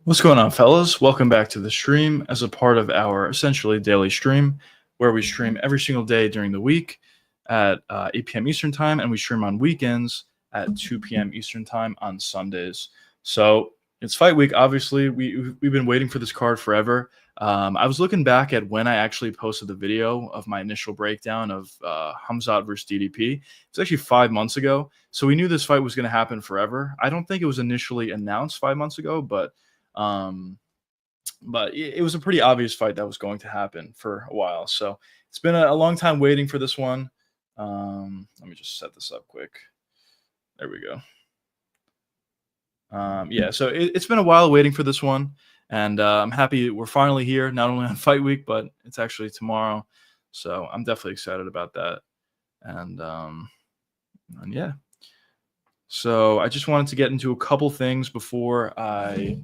What's going on, fellas? Welcome back to the stream as a part of our essentially daily stream where we stream every single day during the week at 8 p.m. Eastern Time, and we stream on weekends at 2 p.m. Eastern Time on Sundays. So it's fight week. Obviously, we've been waiting for this card forever. I was looking back at when I actually posted the video of my initial breakdown of Khamzat versus DDP. It's actually 5 months ago. So we knew this fight was going to happen forever. I don't think it was initially announced 5 months ago, um, but it was a pretty obvious fight that was going to happen for a while. So it's been a long time waiting for this one. Let me just set this up quick. There we go. Yeah, so it's been a while waiting for this one, and I'm happy we're finally here. Not only on Fight Week, but it's actually tomorrow. So I'm definitely excited about that. And yeah. So I just wanted to get into a couple things before I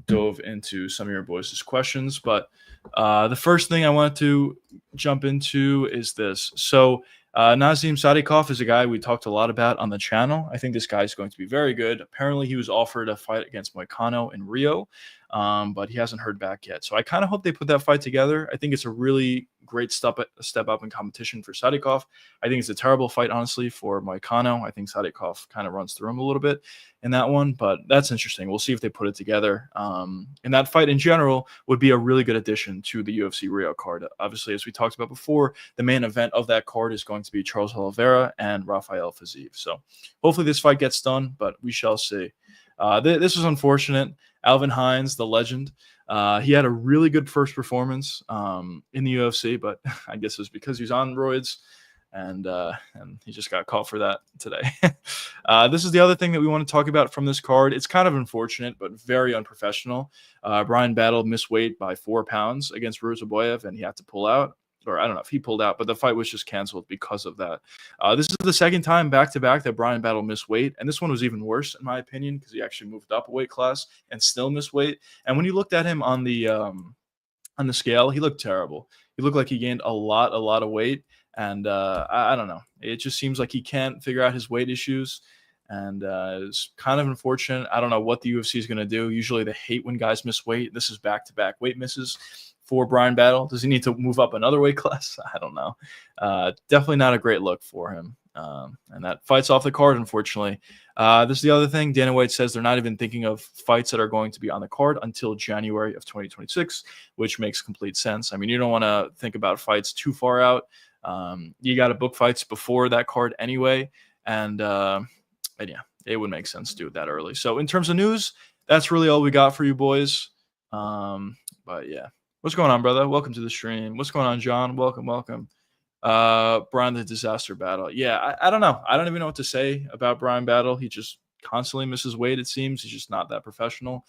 dove into some of your boys' questions. But the first thing I wanted to jump into is this. So Nazim Sadikov is a guy we talked a lot about on the channel. I think this guy is going to be very good. Apparently, he was offered a fight against Moicano in Rio, but he hasn't heard back yet. So I kind of hope they put that fight together. I think it's a really great step up in competition for Sadikov. I think it's a terrible fight, honestly, for Moicano. I think Sadikov kind of runs through him a little bit in that one, but that's interesting. We'll see if they put it together. And that fight in general would be a really good addition to the UFC Rio card. Obviously, as we talked about before, the main event of that card is going to be Charles Oliveira and Rafael Fiziev. So hopefully this fight gets done, but we shall see. This was unfortunate. Alvin Hines, the legend, he had a really good first performance in the UFC, but I guess it was because he was on roids, and he just got caught for that today. This is the other thing that we want to talk about from this card. It's kind of unfortunate, but very unprofessional. Brian Battle missed weight by 4 pounds against Ruzeboyev, and he had to pull out. Or I don't know if he pulled out, but the fight was just canceled because of that. This is the second time back-to-back that Brian Battle missed weight, and this one was even worse, in my opinion, because he actually moved up a weight class and still missed weight. And when you looked at him on the scale, he looked terrible. He looked like he gained a lot of weight, and I don't know. It just seems like he can't figure out his weight issues, and it's kind of unfortunate. I don't know what the UFC is going to do. Usually they hate when guys miss weight. This is back-to-back weight misses for Brian Battle. Does he need to move up another weight class? I don't know. Definitely not a great look for him. And that fight's off the card, unfortunately. This is the other thing. Dana White says they're not even thinking of fights that are going to be on the card until January of 2026, which makes complete sense. I mean, you don't want to think about fights too far out. You got to book fights before that card anyway. And yeah, it would make sense to do it that early. So in terms of news, that's really all we got for you boys. But yeah. What's going on, brother? Welcome to the stream. What's going on, John? Welcome. Brian the Disaster Battle. Yeah, I don't know. I don't even know what to say about Brian Battle. He just constantly misses weight, it seems. He's just not that professional.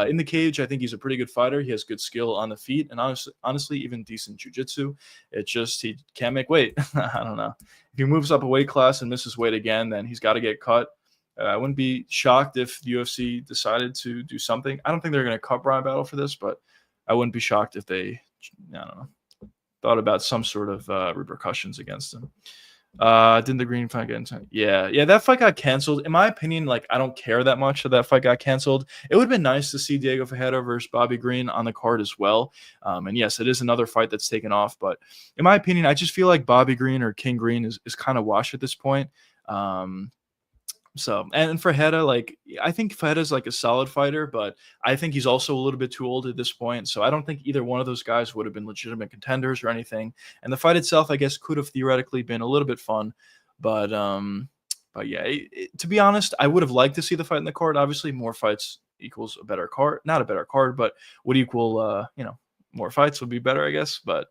In the cage, I think he's a pretty good fighter. He has good skill on the feet and honestly even decent jiu-jitsu. It's just he can't make weight. I don't know. If he moves up a weight class and misses weight again, then he's got to get cut. I wouldn't be shocked if the UFC decided to do something. I don't think they're going to cut Brian Battle for this, but I wouldn't be shocked if they, I don't know, thought about some sort of repercussions against him. Didn't the green fight get into? Yeah, that fight got canceled. In my opinion, like I don't care that much that fight got canceled. It would have been nice to see Diego Ferreira versus Bobby Green on the card as well. And yes, it is another fight that's taken off. But in my opinion, I just feel like Bobby Green or King Green is kind of washed at this point. So, and for Heda, like, I think Feda's like a solid fighter, but I think he's also a little bit too old at this point. So I don't think either one of those guys would have been legitimate contenders or anything. And the fight itself, I guess, could have theoretically been a little bit fun. But yeah, to be honest, I would have liked to see the fight in the card. Obviously, more fights equals a better card. Not a better card, but would equal, more fights would be better, I guess. But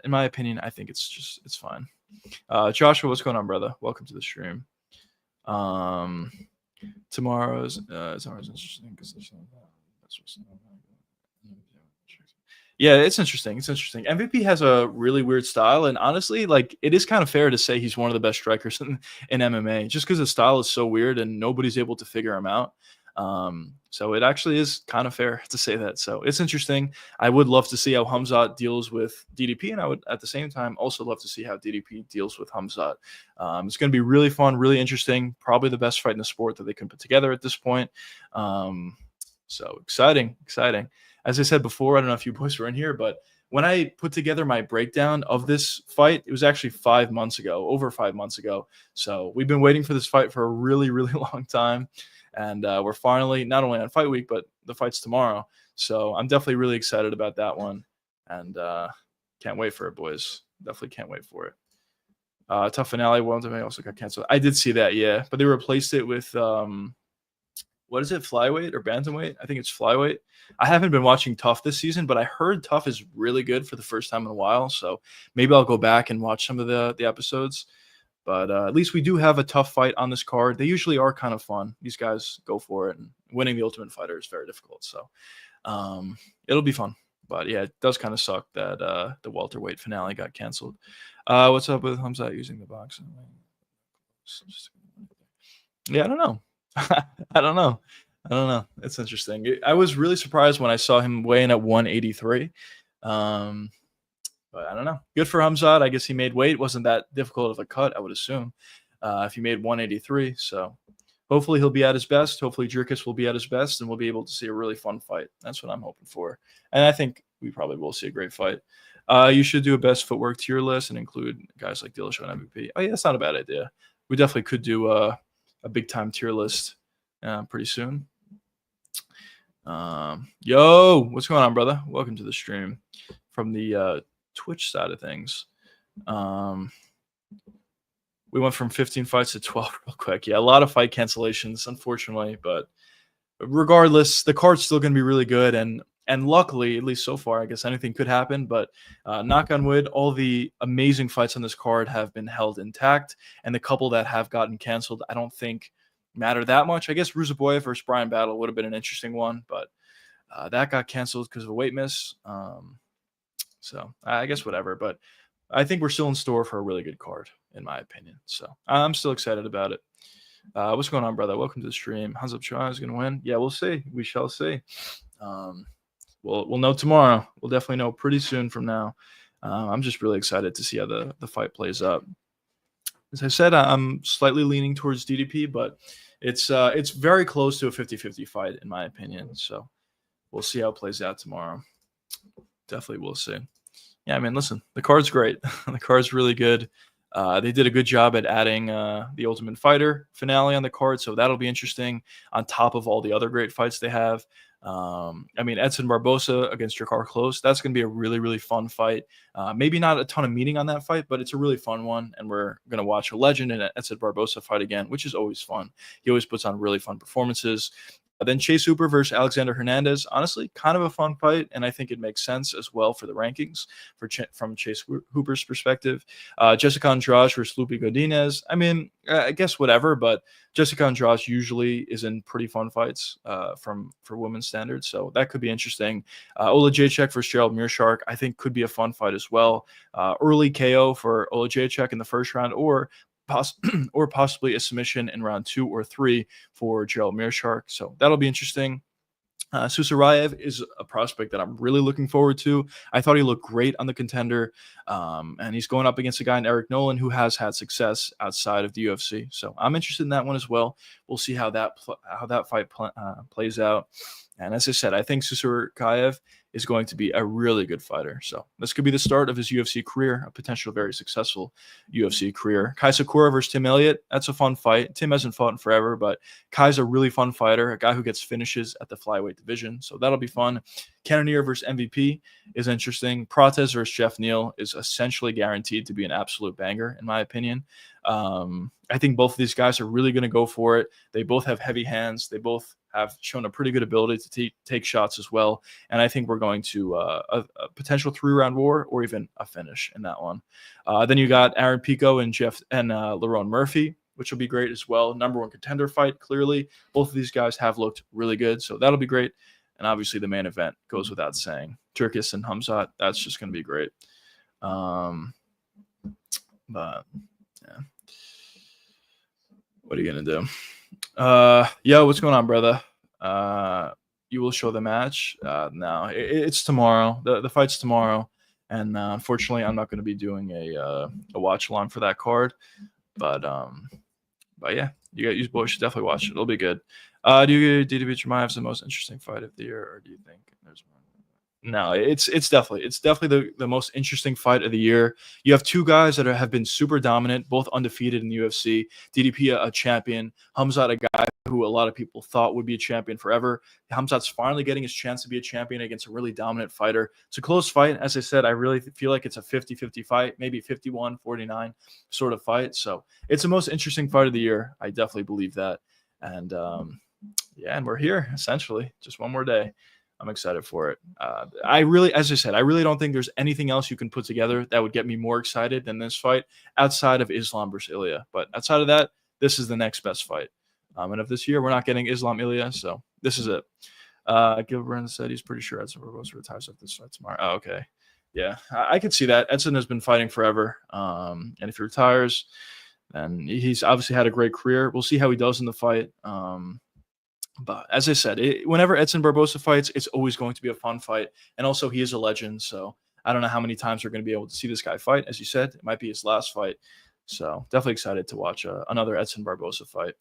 in my opinion, I think it's fine. Joshua, what's going on, brother? Welcome to the stream. Tomorrow's interesting because yeah, it's interesting. MVP has a really weird style, and honestly, like it is kind of fair to say he's one of the best strikers in MMA, just because his style is so weird and nobody's able to figure him out. So it actually is kind of fair to say that. So it's interesting. I would love to see how Khamzat deals with DDP, and I would at the same time also love to see how DDP deals with Khamzat. It's going to be really fun, really interesting. Probably the best fight in the sport that they can put together at this point. So exciting, exciting. As I said before, I don't know if you boys were in here, but when I put together my breakdown of this fight, it was actually 5 months ago, over 5 months ago. So we've been waiting for this fight for a really, really long time. And we're finally not only on fight week, but the fight's tomorrow. So I'm definitely really excited about that one. And can't wait for it, boys. Definitely can't wait for it. Tough finale. One time I also got canceled. I did see that, yeah. But they replaced it with what is it, flyweight or bantamweight? I think it's flyweight. I haven't been watching Tough this season, but I heard Tough is really good for the first time in a while. So maybe I'll go back and watch some of the episodes. But at least we do have a tough fight on this card. They usually are kind of fun. These guys go for it, and winning the Ultimate Fighter is very difficult. So it'll be fun. But yeah, it does kind of suck that the welterweight finale got canceled. What's up with Khamzat using the box? Yeah, I don't know. I don't know. I don't know. It's interesting. I was really surprised when I saw him weigh in at 183. But I don't know. Good for Khamzat. I guess he made weight. Wasn't that difficult of a cut, I would assume, if he made 183. So hopefully he'll be at his best. Hopefully Dricus will be at his best, and we'll be able to see a really fun fight. That's what I'm hoping for. And I think we probably will see a great fight. You should do a best footwork tier list and include guys like Dillashaw and MVP. Oh, yeah, that's not a bad idea. We definitely could do a big-time tier list pretty soon. Yo, what's going on, brother? Welcome to the stream from the Twitch side of things. We went from 15 fights to 12 real quick. Yeah, a lot of fight cancellations, unfortunately, but regardless, the card's still going to be really good. And luckily, at least so far, I guess anything could happen. But knock on wood, all the amazing fights on this card have been held intact. And the couple that have gotten canceled, I don't think matter that much. I guess Ruzaboyev versus Brian Battle would have been an interesting one, but that got canceled because of a weight miss. So I guess whatever. But I think we're still in store for a really good card, in my opinion. So I'm still excited about it. What's going on, brother? Welcome to the stream. Khamzat is going to win. Yeah, we'll see. We shall see. We'll know tomorrow. We'll definitely know pretty soon from now. I'm just really excited to see how the fight plays up. As I said, I'm slightly leaning towards DDP, but it's very close to a 50-50 fight, in my opinion. So we'll see how it plays out tomorrow. Definitely we'll see. Yeah, I mean, listen, the card's great. The card's really good. They did a good job at adding the Ultimate Fighter finale on the card, so that'll be interesting on top of all the other great fights they have. I mean, Edson Barbosa against Drakkar Klose, that's going to be a really, really fun fight. Maybe not a ton of meaning on that fight, but it's a really fun one, and we're going to watch a legend in Edson Barbosa fight again, which is always fun. He always puts on really fun performances. Then Chase Hooper versus Alexander Hernandez, honestly, kind of a fun fight, and I think it makes sense as well for the rankings from Chase Hooper's perspective. Jessica Andrade versus Lupe Godinez. I mean, I guess whatever, but Jessica Andrade usually is in pretty fun fights for women's standards, so that could be interesting. Ola Jacek versus Gerald Meerschaert, I think could be a fun fight as well. Early KO for Ola Jacek in the first round, or possibly a submission in round 2 or 3 for Gerald Meerschaert. So that'll be interesting. Susarayev is a prospect that I'm really looking forward to. I thought he looked great on the Contender, and he's going up against a guy in Eric Nolan who has had success outside of the UFC. So I'm interested in that one as well. We'll see how that fight plays out. And as I said, I think Susarayev is going to be a really good fighter. So this could be the start of his UFC career, a potential very successful UFC career. Kai Sakura versus Tim Elliott, that's a fun fight. Tim hasn't fought in forever, but Kai's a really fun fighter, a guy who gets finishes at the flyweight division. So that'll be fun. Cannonier versus MVP is interesting. Prates versus Jeff Neal is essentially guaranteed to be an absolute banger, in my opinion. I think both of these guys are really going to go for it. They both have heavy hands. They both have shown a pretty good ability to take shots as well. And I think we're going to a potential 3-round war or even a finish in that one. Then you got Aaron Pico and Lerone Murphy, which will be great as well. Number 1 contender fight, clearly. Both of these guys have looked really good, so that'll be great. And obviously the main event goes without saying. Dricus and Khamzat, that's just going to be great. But, yeah. What are you going to do? Yo, what's going on, brother? You will show the match? No, it's tomorrow. The fight's tomorrow. And unfortunately, I'm not going to be doing a watch along for that card. But yeah, you boys should definitely watch it. It'll be good. Do you DDP Chimaev the most interesting fight of the year, or do you think there's one? No, it's definitely the most interesting fight of the year. You have two guys that have been super dominant, both undefeated in the UFC. DDP a champion, Khamzat a guy who a lot of people thought would be a champion forever. Khamzat's finally getting his chance to be a champion against a really dominant fighter. It's a close fight. As I said, I really feel like it's a 50-50 fight, maybe 51-49 sort of fight. So it's the most interesting fight of the year. I definitely believe that. And yeah, and we're here essentially. Just one more day. I'm excited for it. As I said, I really don't think there's anything else you can put together that would get me more excited than this fight outside of Islam versus Ilya. But outside of that, this is the next best fight. And if this year we're not getting Islam Ilya, so this is it. Gilbert said he's pretty sure Edson Barbosa retires after this fight tomorrow. Oh, okay. Yeah, I could see that. Edson has been fighting forever. And if he retires, then he's obviously had a great career. We'll see how he does in the fight. But as I said, whenever Edson Barbosa fights, it's always going to be a fun fight. And also, he is a legend. So I don't know how many times we're going to be able to see this guy fight. As you said, it might be his last fight. So definitely excited to watch another Edson Barbosa fight.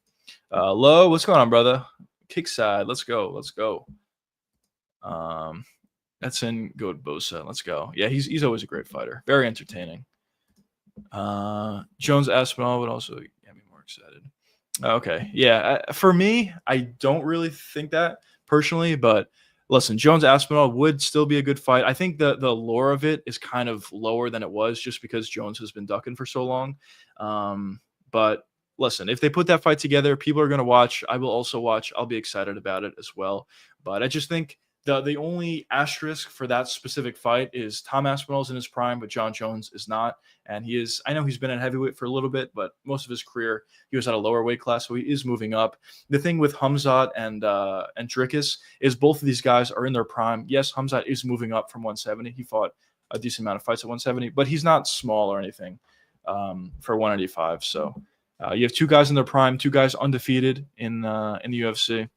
Lo, what's going on, brother? Kickside, let's go. Let's go. Edson Barbosa, let's go. Yeah, he's always a great fighter. Very entertaining. Jones Aspinall would also get me more excited. Okay. Yeah. For me, I don't really think that personally, but listen, Jones Aspinall would still be a good fight. I think the lore of it is kind of lower than it was just because Jones has been ducking for so long. But listen, if they put that fight together, people are going to watch. I will also watch. I'll be excited about it as well. But I just think the only asterisk for that specific fight is Tom Aspinall's in his prime, but John Jones is not. And he is, I know he's been at heavyweight for a little bit, but most of his career, he was at a lower weight class, so he is moving up. The thing with Khamzat and Dricus is both of these guys are in their prime. Yes, Khamzat is moving up from 170. He fought a decent amount of fights at 170, but he's not small or anything for 185. So you have two guys in their prime, two guys undefeated in the UFC.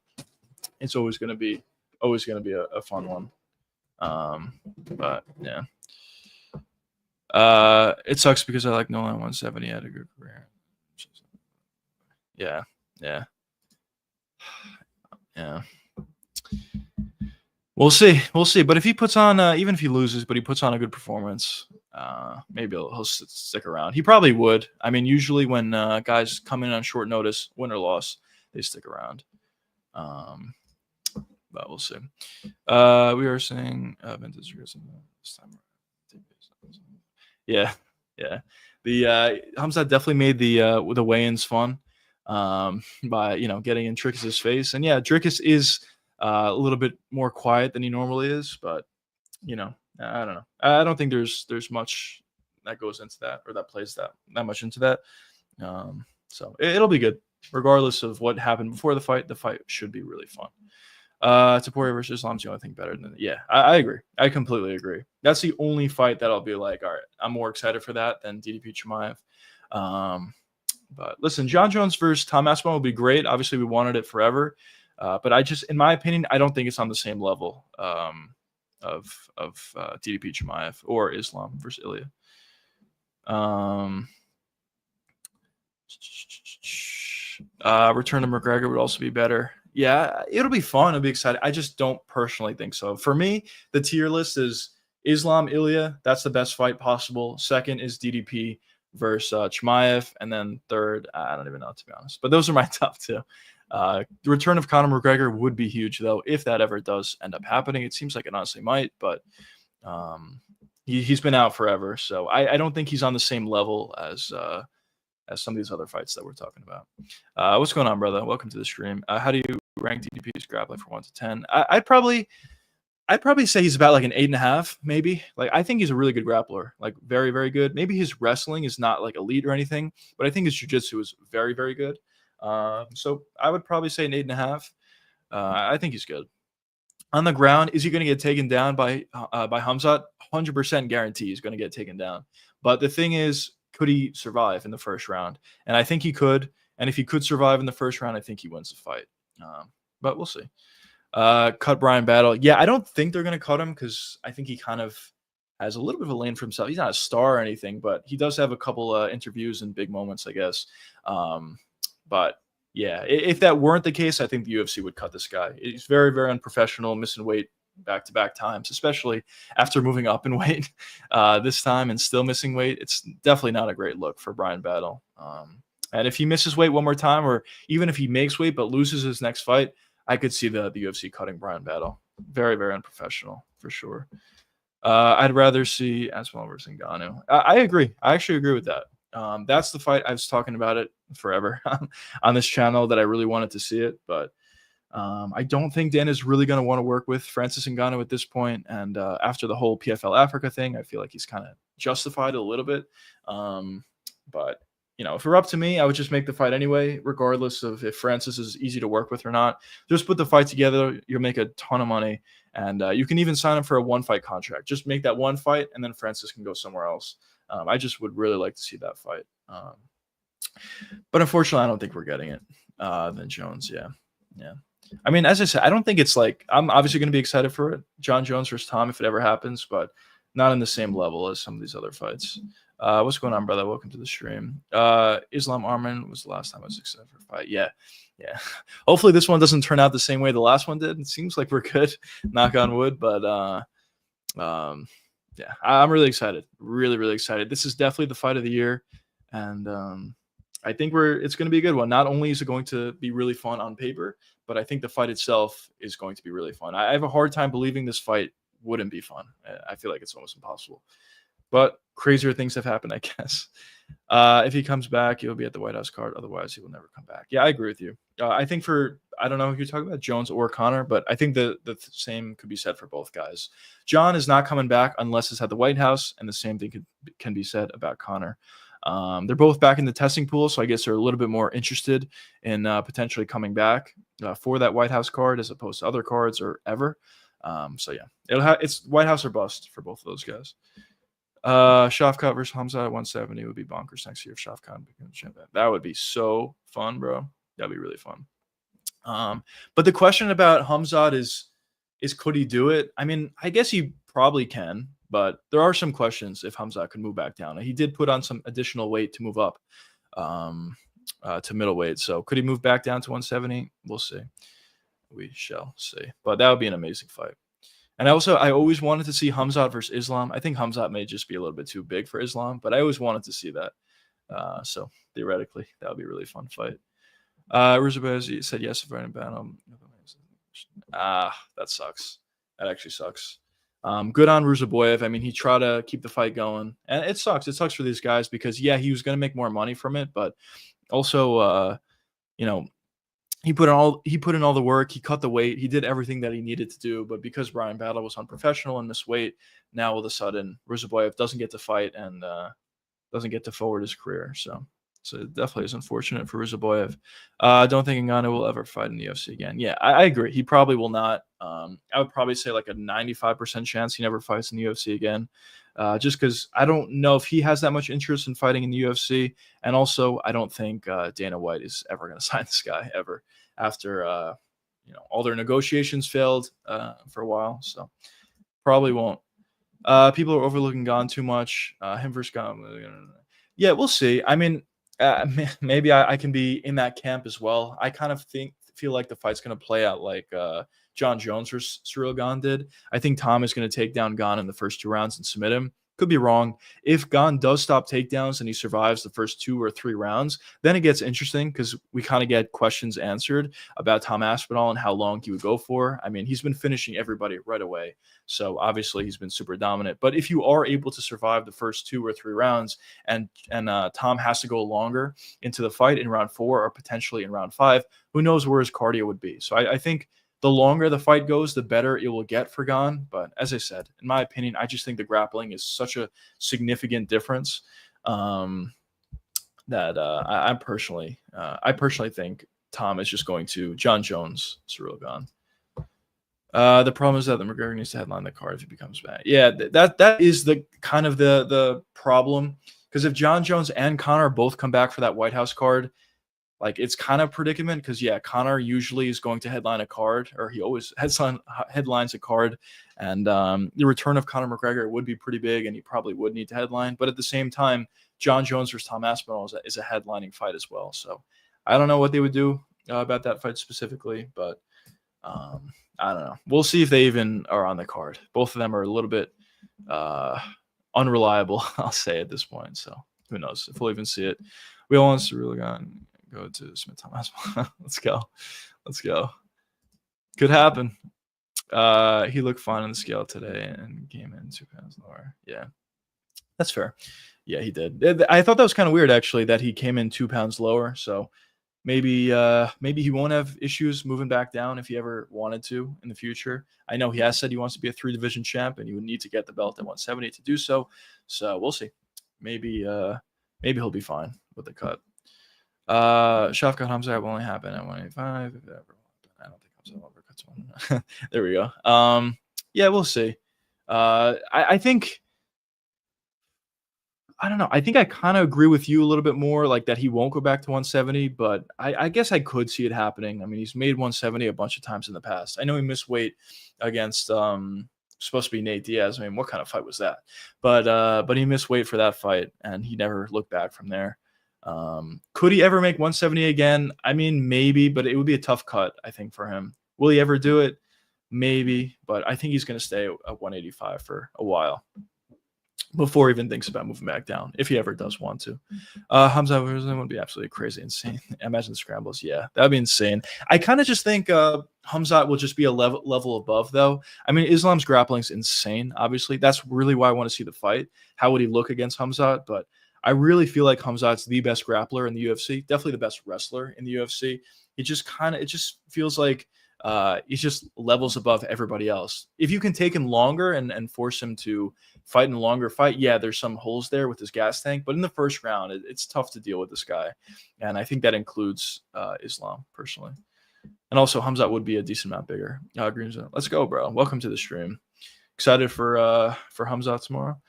It's always going to be a fun one. But yeah. It sucks because I like Nolan 170. Had a good career. Yeah. We'll see. But if he puts on, even if he loses, but he puts on a good performance, maybe he'll stick around. He probably would. I mean, usually when guys come in on short notice, win or loss, they stick around. But we'll see. We are saying vintage this time. Yeah. The Khamzat definitely made the weigh-ins fun by getting in Dricus' face, and yeah, Dricus is a little bit more quiet than he normally is, but I don't know. I don't think there's much that goes into that or that plays that much into that. So it'll be good regardless of what happened before the fight. The fight should be really fun. Taporia versus Islam's the only thing better than yeah. I agree. I completely agree. That's the only fight that I'll be like, all right, I'm more excited for that than DDP Chimaev. But listen, John Jones versus Tom Aspinall will be great. Obviously, we wanted it forever, but in my opinion, I don't think it's on the same level of DDP Chimaev or Islam versus Ilya. Return to McGregor would also be better. Yeah, it'll be fun. It'll be exciting. I just don't personally think so. For me, the tier list is Islam Ilya. That's the best fight possible. Second is DDP versus Chimaev. And then third, I don't even know, to be honest. But those are my top two. The return of Conor McGregor would be huge, though, if that ever does end up happening. It seems like it honestly might, but he's been out forever. So I don't think he's on the same level as some of these other fights that we're talking about. What's going on, brother? Welcome to the stream. How do you rank DDP's grappling from 1 to 10? I'd probably say he's about like an 8.5, maybe. Like, I think he's a really good grappler, like very, very good. Maybe his wrestling is not like elite or anything, but I think his jiu-jitsu is very, very good. So I would probably say an 8.5. I think he's good. On the ground, is he going to get taken down by Khamzat? 100% guarantee he's going to get taken down. But the thing is, could he survive in the first round? And I think he could. And if he could survive in the first round, I think he wins the fight. But we'll see. Cut Brian Battle. Yeah, I don't think they're going to cut him because I think he kind of has a little bit of a lane for himself. He's not a star or anything, but he does have a couple interviews and big moments, I guess. But Yeah, if that weren't the case, I think the UFC would cut this guy. He's very, very unprofessional, missing weight back-to-back times, especially after moving up in weight this time and still missing weight. It's definitely not a great look for Brian Battle. And if he misses weight one more time, or even if he makes weight but loses his next fight, I could see the UFC cutting Brian Battle. Very, very unprofessional for sure. I'd rather see Aspinall versus Ngannou. I agree. I actually agree with that. That's the fight. I was talking about it forever on this channel that I really wanted to see it, but I don't think Dan is really going to want to work with Francis Ngannou at this point. And after the whole PFL Africa thing, I feel like he's kind of justified a little bit. But if it were up to me, I would just make the fight anyway, regardless of if Francis is easy to work with or not. Just put the fight together. You'll make a ton of money. And you can even sign him for a one-fight contract. Just make that one fight, and then Francis can go somewhere else. I just would really like to see that fight. But unfortunately, I don't think we're getting it. Then Jones, yeah. I mean, as I said, I don't think it's like – I'm obviously going to be excited for it. John Jones versus Tom if it ever happens, but not in the same level as some of these other fights. What's going on, brother? Welcome to the stream. Islam Arman was the last time I was excited for a fight. Yeah. Hopefully this one doesn't turn out the same way the last one did. It seems like we're good, knock on wood. But yeah, I'm really excited. Really, really excited. This is definitely the fight of the year, and I think it's going to be a good one. Not only is it going to be really fun on paper, but I think the fight itself is going to be really fun. I have a hard time believing this fight wouldn't be fun. I feel like it's almost impossible. But crazier things have happened, I guess. If he comes back, he'll be at the White House card. Otherwise, he will never come back. Yeah, I agree with you. I think I don't know if you're talking about Jones or Connor, but I think the same could be said for both guys. John is not coming back unless it's at the White House, and the same thing can be said about Connor. They're both back in the testing pool, so I guess they're a little bit more interested in potentially coming back for that White House card as opposed to other cards or ever. So yeah, it's White House or bust for both of those guys. Shafkat versus Khamzat at 170 would be bonkers next year if Shafkat becomes champion. That would be so fun, bro. That'd be really fun. But the question about Khamzat is could he do it? I mean, I guess he probably can, but there are some questions if Khamzat could move back down. He did put on some additional weight to move up to middleweight. So could he move back down to 170? We'll see. We shall see. But that would be an amazing fight. And I always wanted to see Khamzat versus Islam. I think Khamzat may just be a little bit too big for Islam, but I always wanted to see that. So theoretically, that would be a really fun fight. Ruzabez said yes to Brian Battle. That sucks. That actually sucks. Good on Ruzaboyev. I mean, he tried to keep the fight going, and it sucks. It sucks for these guys because he was going to make more money from it, but also, he put in all the work. He cut the weight. He did everything that he needed to do. But because Brian Battle was unprofessional and missed weight, now all of a sudden Ruzaboyev doesn't get to fight and doesn't get to forward his career. So it definitely is unfortunate for Ruzaboyev. Don't think Ngannou will ever fight in the UFC again. Yeah, I agree. He probably will not. I would probably say like a 95% chance he never fights in the UFC again. Just because I don't know if he has that much interest in fighting in the UFC. And also, I don't think Dana White is ever going to sign this guy ever after, all their negotiations failed for a while. So probably won't. People are overlooking Gane too much. Him versus Gane. Yeah, we'll see. I mean, maybe I can be in that camp as well. I kind of feel like the fight's going to play out like John Jones versus Cyril Gane did. I think Tom is going to take down Gane in the first 2 rounds and submit him. Could be wrong. If Gane does stop takedowns and he survives the first 2 or 3 rounds, then it gets interesting because we kind of get questions answered about Tom Aspinall and how long he would go for. I mean, he's been finishing everybody right away. So obviously he's been super dominant. But if you are able to survive the first 2 or 3 rounds and Tom has to go longer into the fight in round 4 or potentially in round 5, who knows where his cardio would be. So I think the longer the fight goes, the better it will get for Gane. But as I said, in my opinion, I just think the grappling is such a significant difference that I personally think Tom is just going to John Jones, Cyril Gane. The problem is that the McGregor needs to headline the card if he becomes back. Yeah, that is the kind of the problem. Because if John Jones and Conor both come back for that White House card, like it's kind of predicament because Conor usually is going to headline a card, or he always headlines a card, and the return of Conor McGregor would be pretty big, and he probably would need to headline. But at the same time, John Jones versus Tom Aspinall is a headlining fight as well. So I don't know what they would do about that fight specifically, but I don't know. We'll see if they even are on the card. Both of them are a little bit unreliable, I'll say at this point. So who knows if we'll even see it. We all want to really go to Smith Thomas. Let's go. Let's go. Could happen. He looked fine on the scale today and came in 2 pounds lower. Yeah, that's fair. Yeah, he did. I thought that was kind of weird actually that he came in 2 pounds lower. So maybe he won't have issues moving back down if he ever wanted to in the future. I know he has said he wants to be a 3-division champ and he would need to get the belt at 170 to do so. So we'll see. Maybe he'll be fine with the cut. Shafkat Khamzat will only happen at 185 if it ever. I don't think Khamzat overcuts one. There we go. Yeah, we'll see. I think. I don't know. I think I kind of agree with you a little bit more, like that he won't go back to 170, but I guess I could see it happening. I mean, he's made 170 a bunch of times in the past. I know he missed weight against supposed to be Nate Diaz. I mean, what kind of fight was that? But he missed weight for that fight, and he never looked back from there. Could he ever make 170 again? I mean, maybe, but it would be a tough cut, I think, for him. Will he ever do it? Maybe, but I think he's going to stay at 185 for a while before he even thinks about moving back down, if he ever does want to. Khamzat would be absolutely crazy insane. Imagine the scrambles. Yeah, that would be insane. I kind of just think Khamzat will just be a level above, though. I mean, Islam's grappling is insane, obviously. That's really why I want to see the fight. How would he look against Khamzat? But I really feel like Khamzat's the best grappler in the UFC, definitely the best wrestler in the UFC. It just feels like he's just levels above everybody else. If you can take him longer and force him to fight in a longer fight, yeah, there's some holes there with his gas tank. But in the first round, it's tough to deal with this guy. And I think that includes Islam, personally. And also, Khamzat would be a decent amount bigger. Let's go, bro. Welcome to the stream. Excited for Khamzat tomorrow.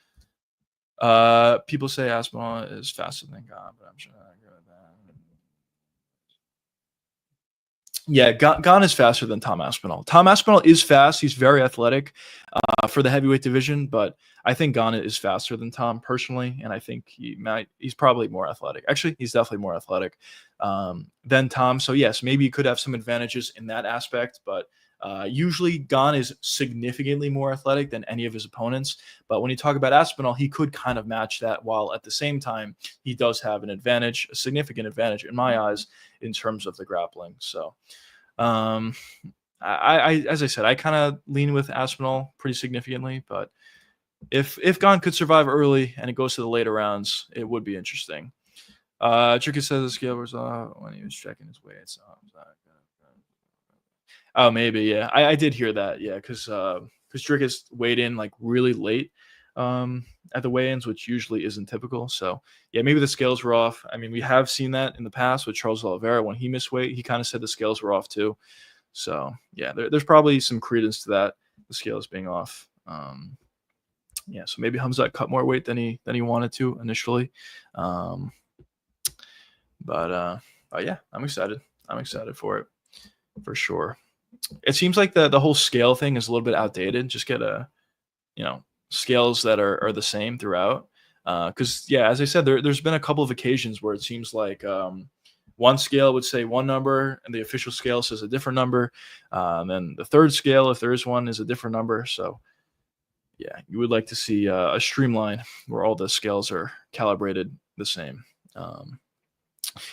People say Aspinall is faster than God, but I'm sure I agree with that. Yeah, Gon is faster than Tom Aspinall. Tom Aspinall is fast. He's very athletic for the heavyweight division, but I think Gon is faster than Tom personally, and I think he's probably more athletic. Actually, he's definitely more athletic than Tom. So yes, maybe he could have some advantages in that aspect, but usually Gon is significantly more athletic than any of his opponents. But when you talk about Aspinall, he could kind of match that, while at the same time he does have an advantage, a significant advantage in my eyes, in terms of the grappling. So I as I said, I kind of lean with Aspinall pretty significantly, but if Gon could survive early and it goes to the later rounds, it would be interesting. Dricus says the scale was when he was checking his weight. So oh, maybe, yeah. I did hear that, yeah, because Dricus weighed in like really late at the weigh-ins, which usually isn't typical. So yeah, maybe the scales were off. I mean, we have seen that in the past with Charles Oliveira. When he missed weight, he kind of said the scales were off too. So yeah, there's probably some credence to that, the scales being off. Yeah, so maybe Khamzat cut more weight than he wanted to initially. But yeah, I'm excited. I'm excited for it for sure. It seems like the whole scale thing is a little bit outdated. Just get scales that are the same throughout. Because yeah, as I said, there's been a couple of occasions where it seems like one scale would say one number and the official scale says a different number. And then the third scale, if there is one, is a different number. So yeah, you would like to see a streamline where all the scales are calibrated the same.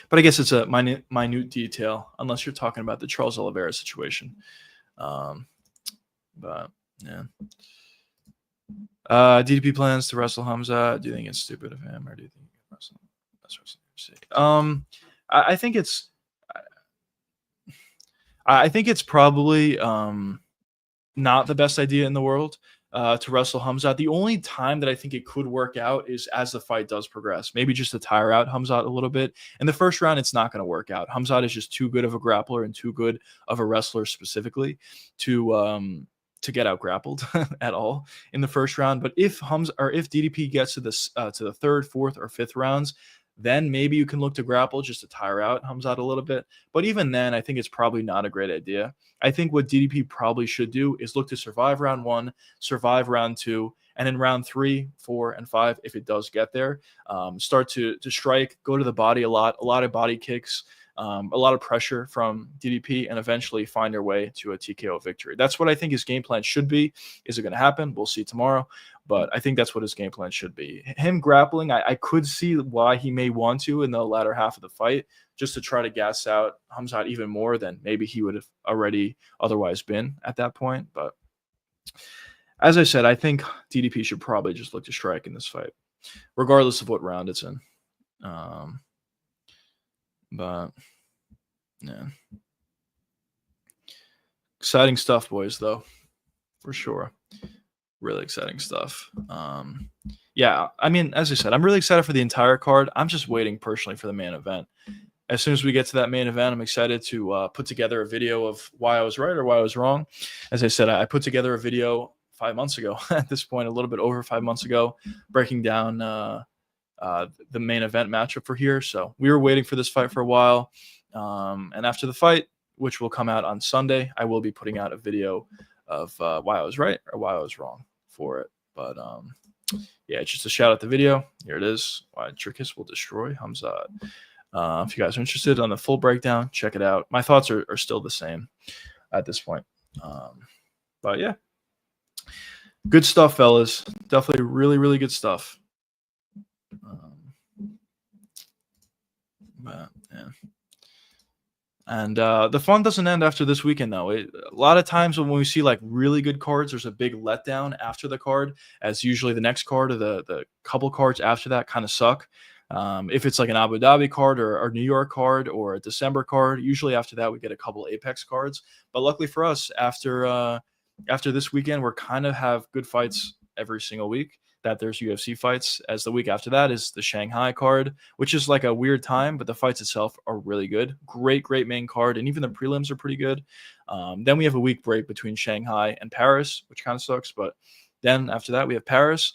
But I guess it's a minute detail, unless you're talking about the Charles Oliveira situation. But yeah. DDP plans to wrestle Khamzat. Do you think it's stupid of him, or do you think he can wrestle? I think it's. I think it's probably not the best idea in the world to wrestle Khamzat. The only time that I think it could work out is as the fight does progress. Maybe just to tire out Khamzat a little bit. In the first round, it's not going to work out. Khamzat is just too good of a grappler and too good of a wrestler specifically to get out grappled at all in the first round. But if DDP gets to the third, fourth, or fifth rounds, then maybe you can look to grapple just to tire out Khamzat a little bit. But even then, I think it's probably not a great idea. I think what DDP probably should do is look to survive round 1, survive round 2, and in round 3, 4, and 5, if it does get there, start to strike, go to the body a lot of body kicks, a lot of pressure from DDP, and eventually find their way to a TKO victory. That's what I think his game plan should be. Is it going to happen? We'll see tomorrow. But I think that's what his game plan should be. Him grappling, I could see why he may want to in the latter half of the fight, just to try to gas out Khamzat even more than maybe he would have already otherwise been at that point. But as I said, I think DDP should probably just look to strike in this fight, regardless of what round it's in. But yeah, exciting stuff, boys, though, for sure. Really exciting stuff. Yeah, I mean, as I said, I'm really excited for the entire card. I'm just waiting personally for the main event. As soon as we get to that main event, I'm excited to put together a video of why I was right or why I was wrong. As I said, I put together a video 5 months ago at this point, a little bit over 5 months ago, breaking down the main event matchup for here. So we were waiting for this fight for a while. And after the fight, which will come out on Sunday, I will be putting out a video of why I was right or why I was wrong for it. But yeah, just to shout out the video. Here it is. Why Dricus will destroy Khamzat. If you guys are interested on the full breakdown, check it out. My thoughts are still the same at this point. But yeah, good stuff, fellas. Definitely really, really good stuff. But yeah. And the fun doesn't end after this weekend, though. A lot of times when we see like really good cards, there's a big letdown after the card, as usually the next card or the couple cards after that kind of suck. If it's like an Abu Dhabi card or New York card or a December card, usually after that we get a couple Apex cards. But luckily for us, after this weekend, we're kind of have good fights every single week. That there's UFC fights, as the week after that is the Shanghai card, which is like a weird time, but the fights itself are really good. Great main card, and even the prelims are pretty good. Then we have a week break between Shanghai and Paris, which kind of sucks, but then after that we have Paris,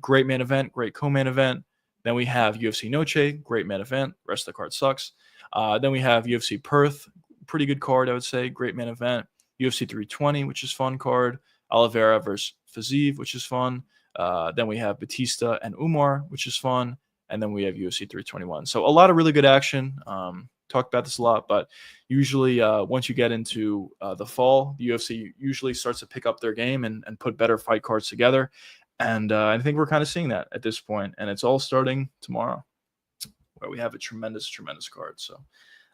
great main event, great co-main event. Then we have UFC Noche, great main event. Rest of the card sucks. Then we have UFC Perth, pretty good card, I would say, great main event. UFC 320, which is fun card. Oliveira versus Fiziev, which is fun. Then we have Batista and Umar, which is fun. And then we have UFC 321. So a lot of really good action. Talked about this a lot, but usually once you get into the fall, the UFC usually starts to pick up their game and put better fight cards together. And I think we're kind of seeing that at this point. And it's all starting tomorrow, where we have a tremendous card. So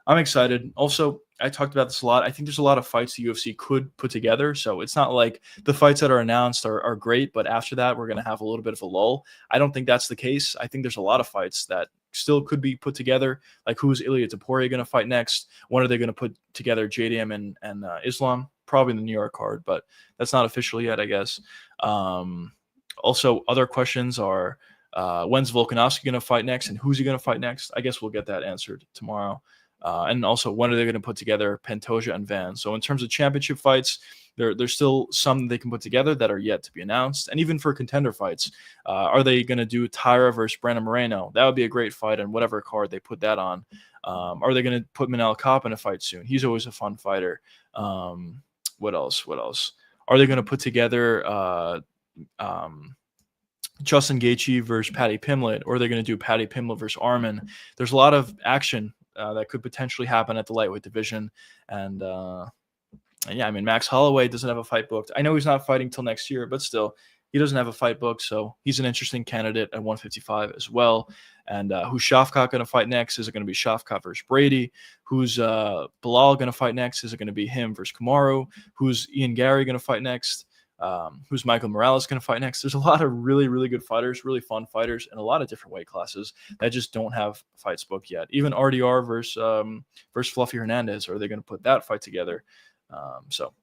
I'm excited. Also, I talked about this a lot. I think there's a lot of fights the UFC could put together. So it's not like the fights that are announced are great, but after that, we're going to have a little bit of a lull. I don't think that's the case. I think there's a lot of fights that still could be put together. Like, who's Ilia Topuria going to fight next? When are they going to put together JDM and Islam? Probably in the New York card, but that's not official yet, I guess. Also, other questions are, when's Volkanovski going to fight next, and who's he going to fight next? I guess we'll get that answered tomorrow. And also, when are they going to put together Pantoja and Van? So in terms of championship fights, there's still some they can put together that are yet to be announced. And even for contender fights, are they going to do Tyra versus Brandon Moreno? That would be a great fight on whatever card they put that on. Are they going to put Manel Kape in a fight soon? He's always a fun fighter. What else? Are they going to put together Justin Gaethje versus Paddy Pimblett, or are they going to do Paddy Pimblett versus Arman? There's a lot of action that could potentially happen at the lightweight division. And yeah, I mean, Max Holloway doesn't have a fight booked. I know he's not fighting till next year, but still, he doesn't have a fight booked. So he's an interesting candidate at 155 as well. And who's Shavkat going to fight next? Is it going to be Shavkat versus Brady? Who's Bilal going to fight next? Is it going to be him versus Kamaru? Who's Ian Gary going to fight next? Who's Michael Morales going to fight next? There's a lot of really, really good fighters, really fun fighters in a lot of different weight classes that just don't have fights booked yet. Even RDR versus Fluffy Hernandez, are they going to put that fight together? So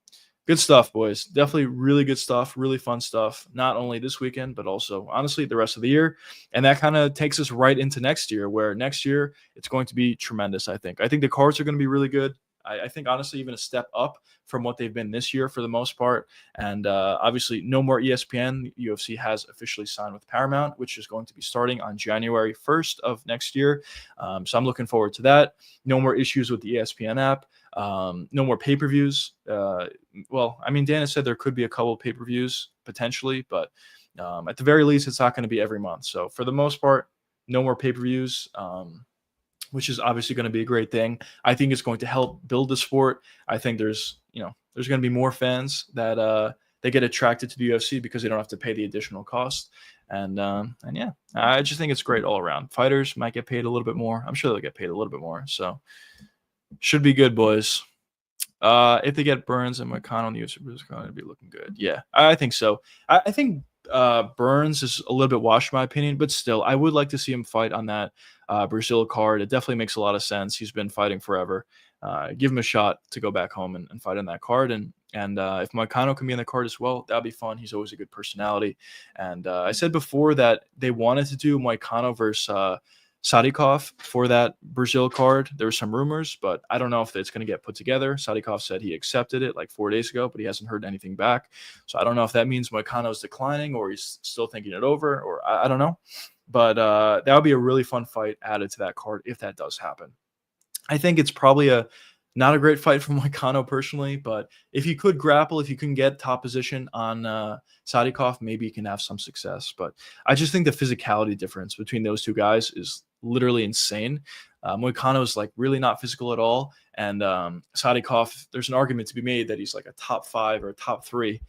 good stuff, boys. Definitely really good stuff, really fun stuff, not only this weekend, but also, honestly, the rest of the year. And that kind of takes us right into next year, where next year it's going to be tremendous, I think. I think the cards are going to be really good. I think, honestly, even a step up from what they've been this year for the most part. And obviously, no more ESPN. The UFC has officially signed with Paramount, which is going to be starting on January 1st of next year. So I'm looking forward to that. No more issues with the ESPN app. No more pay-per-views. Well, I mean, Dana said there could be a couple of pay-per-views potentially, but at the very least, it's not going to be every month. So for the most part, no more pay-per-views. which is obviously going to be a great thing. I think it's going to help build the sport. I think there's going to be more fans that they get attracted to the UFC because they don't have to pay the additional cost. And yeah, I just think it's great all around. Fighters might get paid a little bit more. I'm sure they'll get paid a little bit more. So should be good, boys. If they get Burns and McConnell in the UFC, it's going to be looking good. Yeah, I think so. I think Burns is a little bit washed, in my opinion, but still, I would like to see him fight on that Brazil card. It definitely makes a lot of sense. He's been fighting forever. Give him a shot to go back home and fight on that card. And if Moicano can be on the card as well, that'd be fun. He's always a good personality. And I said before that they wanted to do Moicano versus Sadikov for that Brazil card. There were some rumors, but I don't know if it's going to get put together. Sadikov said he accepted it like 4 days ago, but he hasn't heard anything back. So I don't know if that means Moicano is declining or he's still thinking it over, or I don't know. But that would be a really fun fight added to that card if that does happen. I think it's probably not a great fight for Moicano personally, but if you could grapple, if you can get top position on Sadikov, maybe you can have some success. But I just think the physicality difference between those two guys is literally insane. Moicano is like really not physical at all, and Sadikov, there's an argument to be made that he's like a top 5 or top 3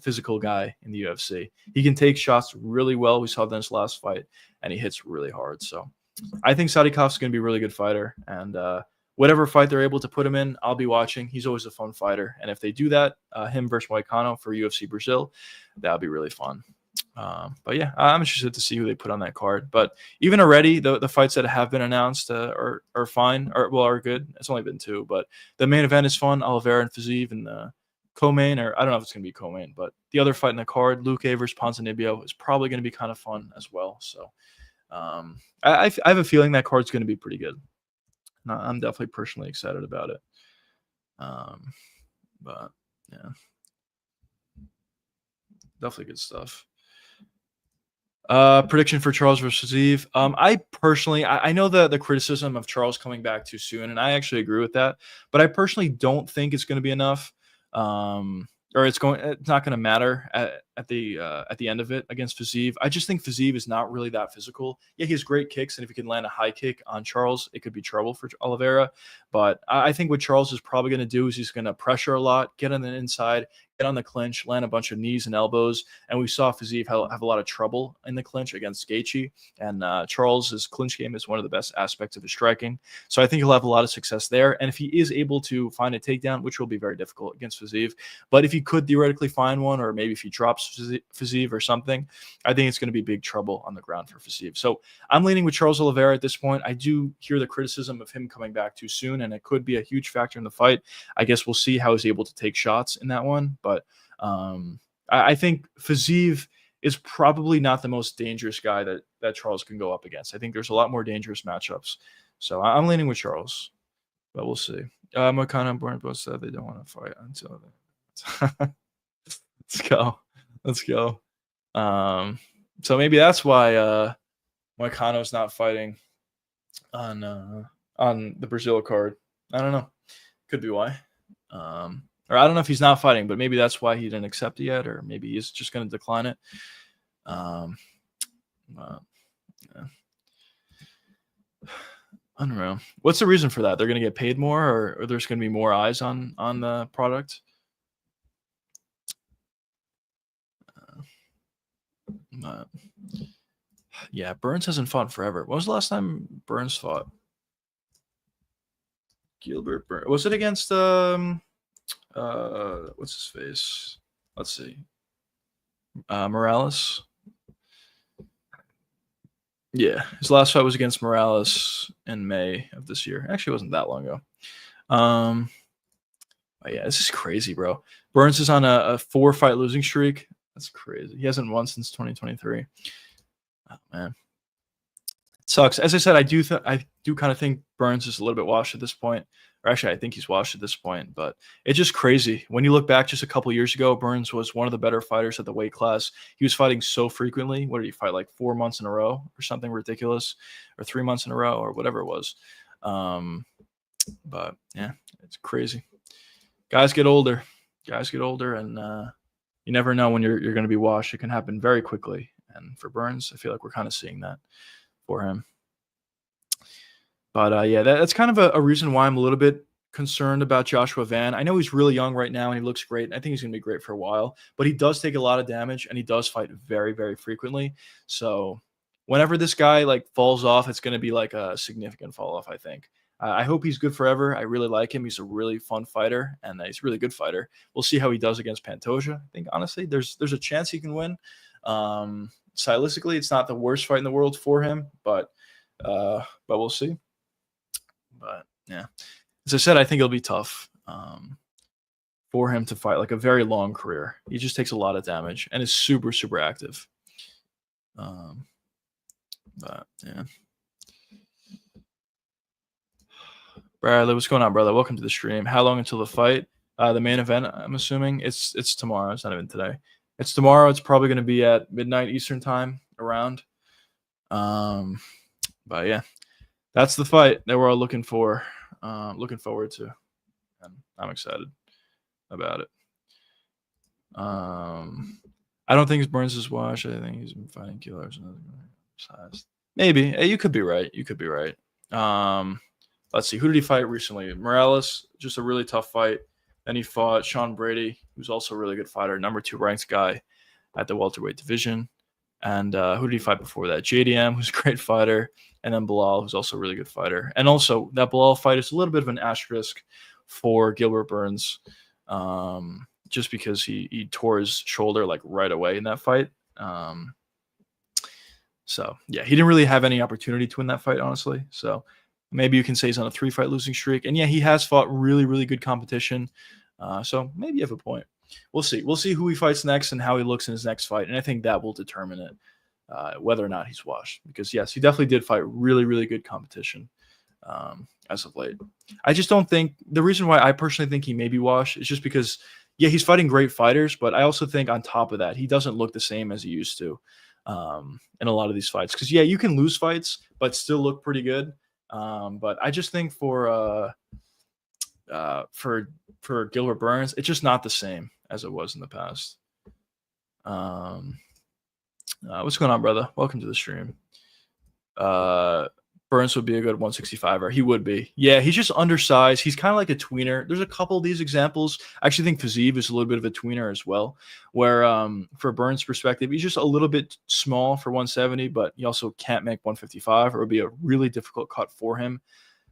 physical guy in the UFC. He can take shots really well. We saw that in his last fight, and he hits really hard. So I think Sadikov's going to be a really good fighter, and whatever fight they're able to put him in, I'll be watching. He's always a fun fighter, and if they do that, him versus Moicano for UFC Brazil, that'll be really fun. But yeah, I'm interested to see who they put on that card. But even already, the fights that have been announced are fine, are good. It's only been 2, but the main event is fun. Oliveira and Fiziev, and the co-main, or I don't know if it's going to be co-main, but the other fight in the card, Luque versus Ponzinibbio, is probably going to be kind of fun as well. So I have a feeling that card's going to be pretty good. I'm definitely personally excited about it. But yeah, definitely good stuff. Prediction for Charles versus Eve. I personally, I know the criticism of Charles coming back too soon, and I actually agree with that. But I personally don't think it's going to be enough. Or it's not going to matter at the end of it against Fiziev. I just think Fiziev is not really that physical. Yeah, he has great kicks, and if he can land a high kick on Charles, it could be trouble for Oliveira. But I think what Charles is probably going to do is he's going to pressure a lot, get on the inside, get on the clinch, land a bunch of knees and elbows. And we saw Fiziev have a lot of trouble in the clinch against Gaethje. And Charles's clinch game is one of the best aspects of his striking. So I think he'll have a lot of success there. And if he is able to find a takedown, which will be very difficult against Fiziev, but if he could theoretically find one, or maybe if he drops Fiziev or something, I think it's going to be big trouble on the ground for Fiziev. So I'm leaning with Charles Oliveira at this point. I do hear the criticism of him coming back too soon, and it could be a huge factor in the fight. I guess we'll see how he's able to take shots in that one. But I think Fiziev is probably not the most dangerous guy that Charles can go up against. I think there's a lot more dangerous matchups. So I'm leaning with Charles, but we'll see. Moicano and Bourne both said they don't want to fight until then. Let's go. So maybe that's why Moicano's not fighting on the Brazil card. I don't know. Could be why. Or I don't know if he's not fighting, but maybe that's why he didn't accept it yet, or maybe he's just going to decline it. Yeah. I don't know. What's the reason for that? They're going to get paid more, or there's going to be more eyes on the product? Yeah, Burns hasn't fought forever. When was the last time Burns fought? Gilbert Burns. Was it against what's his face? Let's see. Morales. Yeah, his last fight was against Morales in May of this year. Actually, it wasn't that long ago. But yeah, this is crazy, bro. Burns is on a 4-fight losing streak. That's crazy. He hasn't won since 2023. Oh man, it sucks. As I said, I do kind of think Burns is a little bit washed at this point. Or actually, I think he's washed at this point. But it's just crazy. When you look back just a couple years ago, Burns was one of the better fighters at the weight class. He was fighting so frequently. What did he fight, like 4 months in a row or something ridiculous, or 3 months in a row, or whatever it was. But yeah, it's crazy. Guys get older, and you never know when you're going to be washed. It can happen very quickly. And for Burns, I feel like we're kind of seeing that for him. But yeah, that's kind of a reason why I'm a little bit concerned about Joshua Van. I know he's really young right now and he looks great. I think he's going to be great for a while, but he does take a lot of damage and he does fight very, very frequently. So whenever this guy like falls off, it's going to be like a significant fall off, I think. I hope he's good forever. I really like him. He's a really fun fighter and he's a really good fighter. We'll see how he does against Pantoja. I think honestly, there's a chance he can win. Stylistically, it's not the worst fight in the world for him, but we'll see. But yeah, as I said, I think it'll be tough for him to fight like a very long career. He just takes a lot of damage and is super, super active. But yeah. Bradley, what's going on, brother? Welcome to the stream. How long until the fight? The main event, I'm assuming it's tomorrow. It's not even today. It's tomorrow. It's probably going to be at midnight Eastern time around. But yeah, that's the fight that we're all looking forward to, and I'm excited about it. I don't think Burns is washed. I think he's been fighting killers. Maybe. You could be right. Let's see. Who did he fight recently? Morales, just a really tough fight. Then he fought Sean Brady, who's also a really good fighter, number 2 ranked guy at the welterweight division. And who did he fight before that? JDM, who's a great fighter. And then Bilal, who's also a really good fighter. And also, that Bilal fight is a little bit of an asterisk for Gilbert Burns, just because he tore his shoulder like right away in that fight. So, yeah, he didn't really have any opportunity to win that fight, honestly. So, maybe you can say he's on a 3-fight losing streak. And, yeah, he has fought really, really good competition. So, maybe you have a point. We'll see. We'll see who he fights next and how he looks in his next fight. And I think that will determine it, whether or not he's washed. Because, yes, he definitely did fight really, really good competition as of late. I just don't think – the reason why I personally think he may be washed is just because, yeah, he's fighting great fighters. But I also think on top of that, he doesn't look the same as he used to in a lot of these fights. Because, yeah, you can lose fights but still look pretty good. But I just think for Gilbert Burns, it's just not the same as it was in the past. What's going on, brother? Welcome to the stream. Burns would be a good 165er. He would be. Yeah, he's just undersized. He's kind of like a tweener. There's a couple of these examples. I actually think Fiziev is a little bit of a tweener as well, where for Burns' perspective, he's just a little bit small for 170, but he also can't make 155, or it would be a really difficult cut for him.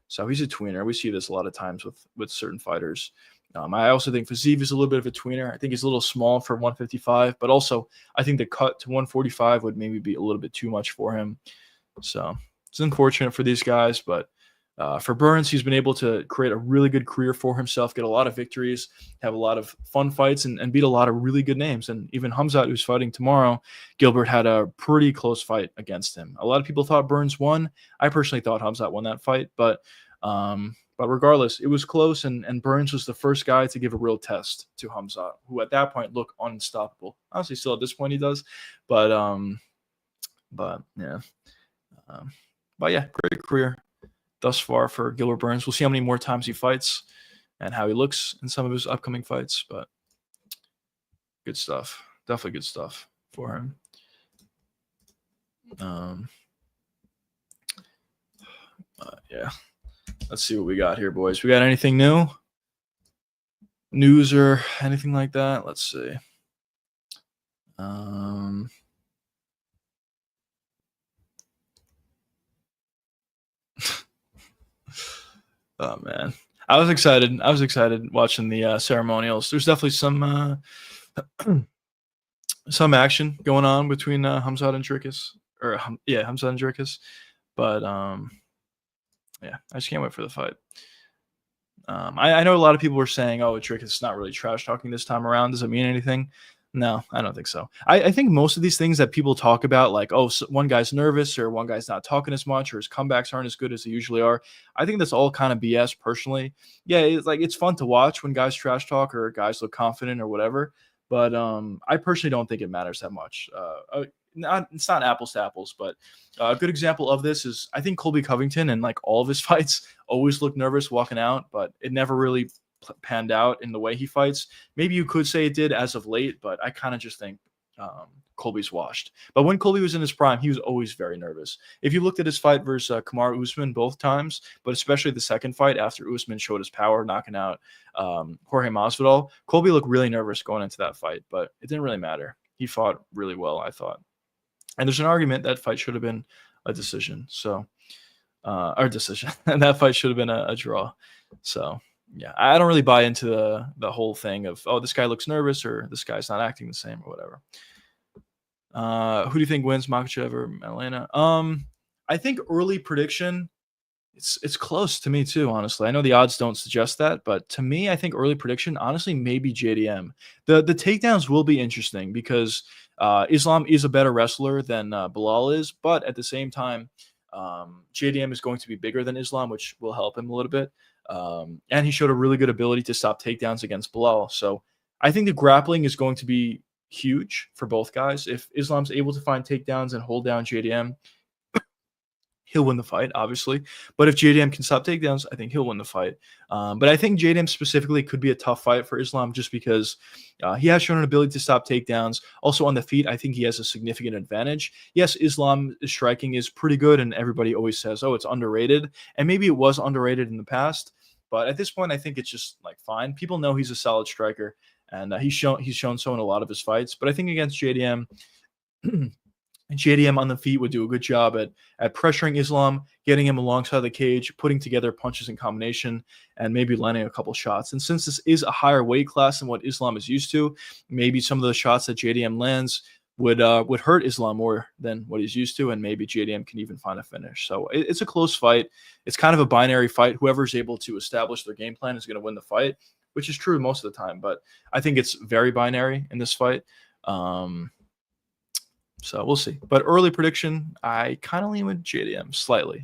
So he's a tweener. We see this a lot of times with certain fighters. I also think Fiziev is a little bit of a tweener. I think he's a little small for 155, but also I think the cut to 145 would maybe be a little bit too much for him. So it's unfortunate for these guys, but for Burns, he's been able to create a really good career for himself, get a lot of victories, have a lot of fun fights, and beat a lot of really good names. And even Khamzat, who's fighting tomorrow, Gilbert had a pretty close fight against him. A lot of people thought Burns won. I personally thought Khamzat won that fight, but regardless, it was close, and Burns was the first guy to give a real test to Khamzat, who at that point looked unstoppable. Honestly, still at this point he does, but yeah. But yeah, great career thus far for Gilbert Burns. We'll see how many more times he fights and how he looks in some of his upcoming fights. But good stuff. Definitely good stuff for him. Yeah. Let's see what we got here, boys. We got anything new? News or anything like that? Let's see. Oh man, I was excited. Watching the ceremonials. There's definitely some some action going on between Khamzat and Dricus, Khamzat and Dricus. But yeah, I just can't wait for the fight. I know a lot of people were saying, "Oh, Dricus is not really trash talking this time around. Does it mean anything?" No, I don't think so. I think most of these things that people talk about, like, oh, so one guy's nervous or one guy's not talking as much or his comebacks aren't as good as they usually are, I think that's all kind of BS personally. Yeah, it's fun to watch when guys trash talk or guys look confident or whatever. But I personally don't think it matters that much. It's not apples to apples, but a good example of this is I think Colby Covington and like all of his fights always look nervous walking out, but it never really panned out in the way he fights. Maybe you could say it did as of late, but I kind of just think Colby's washed. But when Colby was in his prime, he was always very nervous. If you looked at his fight versus Kamaru Usman both times, but especially the second fight after Usman showed his power, knocking out Jorge Masvidal, Colby looked really nervous going into that fight, but it didn't really matter. He fought really well, I thought. And there's an argument that fight should have been a decision. So, or decision, and that fight should have been a draw. So, yeah, I don't really buy into the whole thing of, oh, this guy looks nervous or this guy's not acting the same or whatever. Who do you think wins, Makhachev or Atlanta? I think early prediction, it's close to me too, honestly. I know the odds don't suggest that, but to me, I think early prediction, honestly, maybe JDM. The takedowns will be interesting because Islam is a better wrestler than Bilal is, but at the same time, JDM is going to be bigger than Islam, which will help him a little bit. And he showed a really good ability to stop takedowns against Bilal. So I think the grappling is going to be huge for both guys. If Islam's able to find takedowns and hold down JDM, he'll win the fight, obviously. But if JDM can stop takedowns, I think he'll win the fight. But I think JDM specifically could be a tough fight for Islam just because he has shown an ability to stop takedowns. Also on the feet, I think he has a significant advantage. Yes, Islam's striking is pretty good, and everybody always says, oh, it's underrated. And maybe it was underrated in the past. But at this point, I think it's just like fine. People know he's a solid striker, and he's shown so in a lot of his fights. But I think against JDM, JDM on the feet would do a good job at pressuring Islam, getting him alongside the cage, putting together punches in combination, and maybe landing a couple shots. And since this is a higher weight class than what Islam is used to, maybe some of the shots that JDM lands would hurt Islam more than what he's used to, and maybe JDM can even find a finish. So it's a close fight. It's kind of a binary fight. Whoever's able to establish their game plan is going to win the fight, which is true most of the time. But I think it's very binary in this fight. So we'll see. But early prediction, I kind of lean with JDM slightly.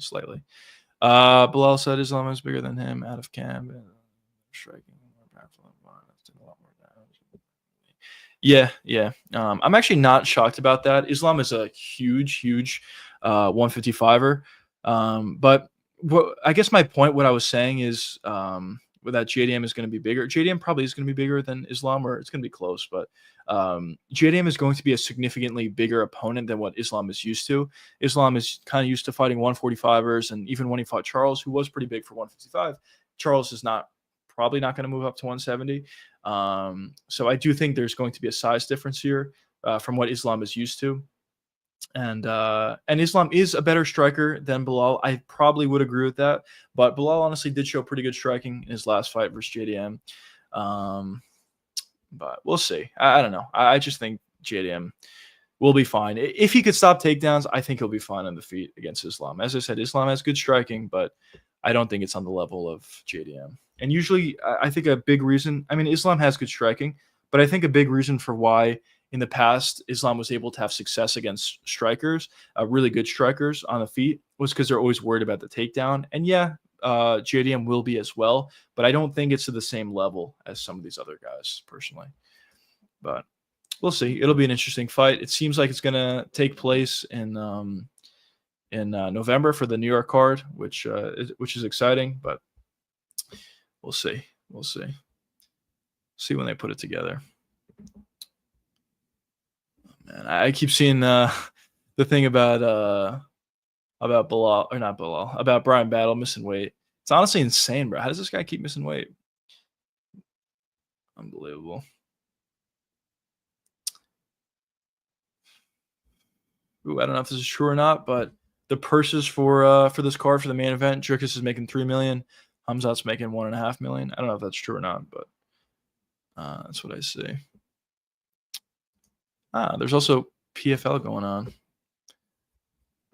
Bilal said Islam is bigger than him out of camp. Striking. Yeah. I'm actually not shocked about that. Islam is a huge 155er. But I guess my point, what I was saying is that JDM is going to be bigger. JDM probably is going to be bigger than Islam, or it's going to be close, but JDM is going to be a significantly bigger opponent than what Islam is used to. Islam is kind of used to fighting 145ers, and even when he fought Charles, who was pretty big for 155, Charles is probably not going to move up to 170. So I do think there's going to be a size difference here from what Islam is used to. And Islam is a better striker than Bilal. I probably would agree with that. But Bilal honestly did show pretty good striking in his last fight versus JDM. But we'll see. I don't know. I just think JDM will be fine. If he could stop takedowns, I think he'll be fine on the feet against Islam. As I said, Islam has good striking, but I don't think it's on the level of JDM. And usually I think a big reason, I mean, Islam has good striking, but I think a big reason for why in the past Islam was able to have success against strikers, really good strikers on the feet, was because they're always worried about the takedown. And yeah, JDM will be as well, but I don't think it's to the same level as some of these other guys personally. But we'll see. It'll be an interesting fight. It seems like it's going to take place in November for the New York card, which is exciting, but we'll see. We'll see. See when they put it together. Man, I keep seeing the thing about Bilal, or not Bilal, about Brian Battle missing weight. It's honestly insane, bro. How does this guy keep missing weight? Unbelievable. Ooh, I don't know if this is true or not, but the purses for this card for the main event, Dricus is making $3 million. Khamzat's making $1.5 million. I don't know if that's true or not, but that's what I see. There's also PFL going on.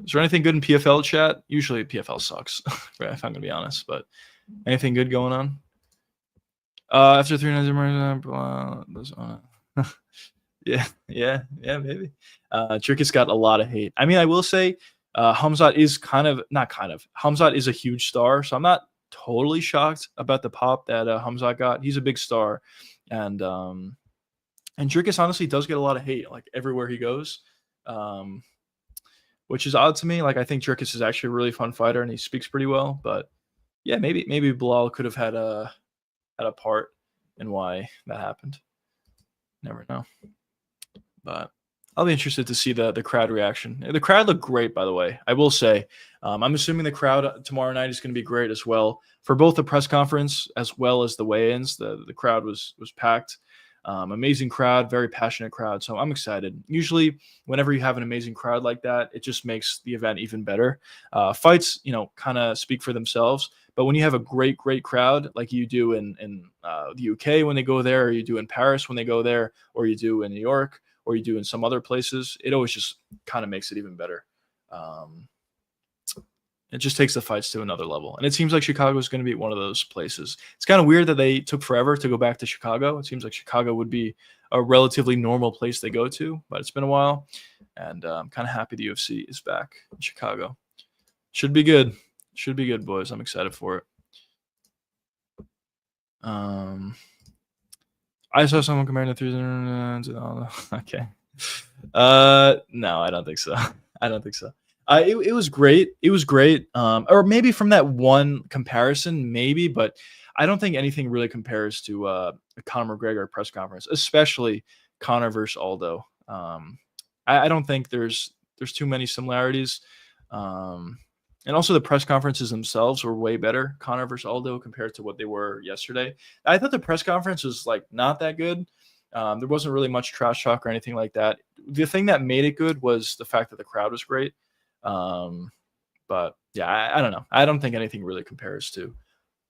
Is there anything good in PFL chat? Usually PFL sucks, if I'm going to be honest. But anything good going on? After 3 nights, yeah, maybe. Dricus got a lot of hate. I mean, I will say Khamzat is Khamzat is a huge star, so I'm not totally shocked about the pop that Khamzat got. He's a big star, and Dricus honestly does get a lot of hate, like everywhere he goes, which is odd to me. Like I think Dricus is actually a really fun fighter, and he speaks pretty well. But yeah, maybe Bilal could have had a part in why that happened. Never know. But I'll be interested to see the crowd reaction. The crowd looked great, by the way. I will say, I'm assuming the crowd tomorrow night is going to be great as well for both the press conference as well as the weigh-ins. The crowd was packed. Amazing crowd, very passionate crowd. So I'm excited. Usually, whenever you have an amazing crowd like that, it just makes the event even better. Fights, kind of speak for themselves. But when you have a great crowd like you do in the UK when they go there, or you do in Paris when they go there, or you do in New York, or you do in some other places, it always just kind of makes it even better. Um, it just takes the fights to another level. And it seems like Chicago is going to be one of those places. It's kind of weird that they took forever to go back to Chicago. It seems like Chicago would be a relatively normal place they go to, but it's been a while. And I'm kind of happy the UFC is back in Chicago. Should be good. Should be good, boys. I'm excited for it. I saw someone comparing the three. Okay. No, I don't think so. I don't think so. It was great. It was great. Or maybe from that one comparison, maybe, but I don't think anything really compares to a Conor McGregor press conference, especially Conor versus Aldo. I don't think there's too many similarities. Um, and also the press conferences themselves were way better, Conor versus Aldo, compared to what they were yesterday. I thought the press conference was like not that good. There wasn't really much trash talk or anything like that. The thing that made it good was the fact that the crowd was great. Um, but yeah, I don't know. I don't think anything really compares to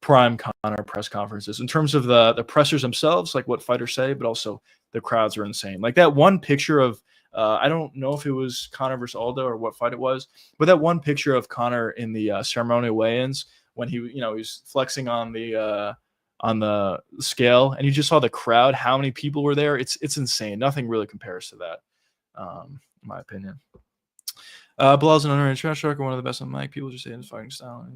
prime Conor press conferences in terms of the pressers themselves, like what fighters say, but also the crowds are insane. Like that one picture of I don't know if it was Conor versus Aldo or what fight it was, but that one picture of Conor in the ceremonial weigh-ins when he's flexing on the scale, and you just saw the crowd, how many people were there. It's insane. Nothing really compares to that, in my opinion. Bilal's an underrated trash talker, one of the best on mic. People just say his fighting style.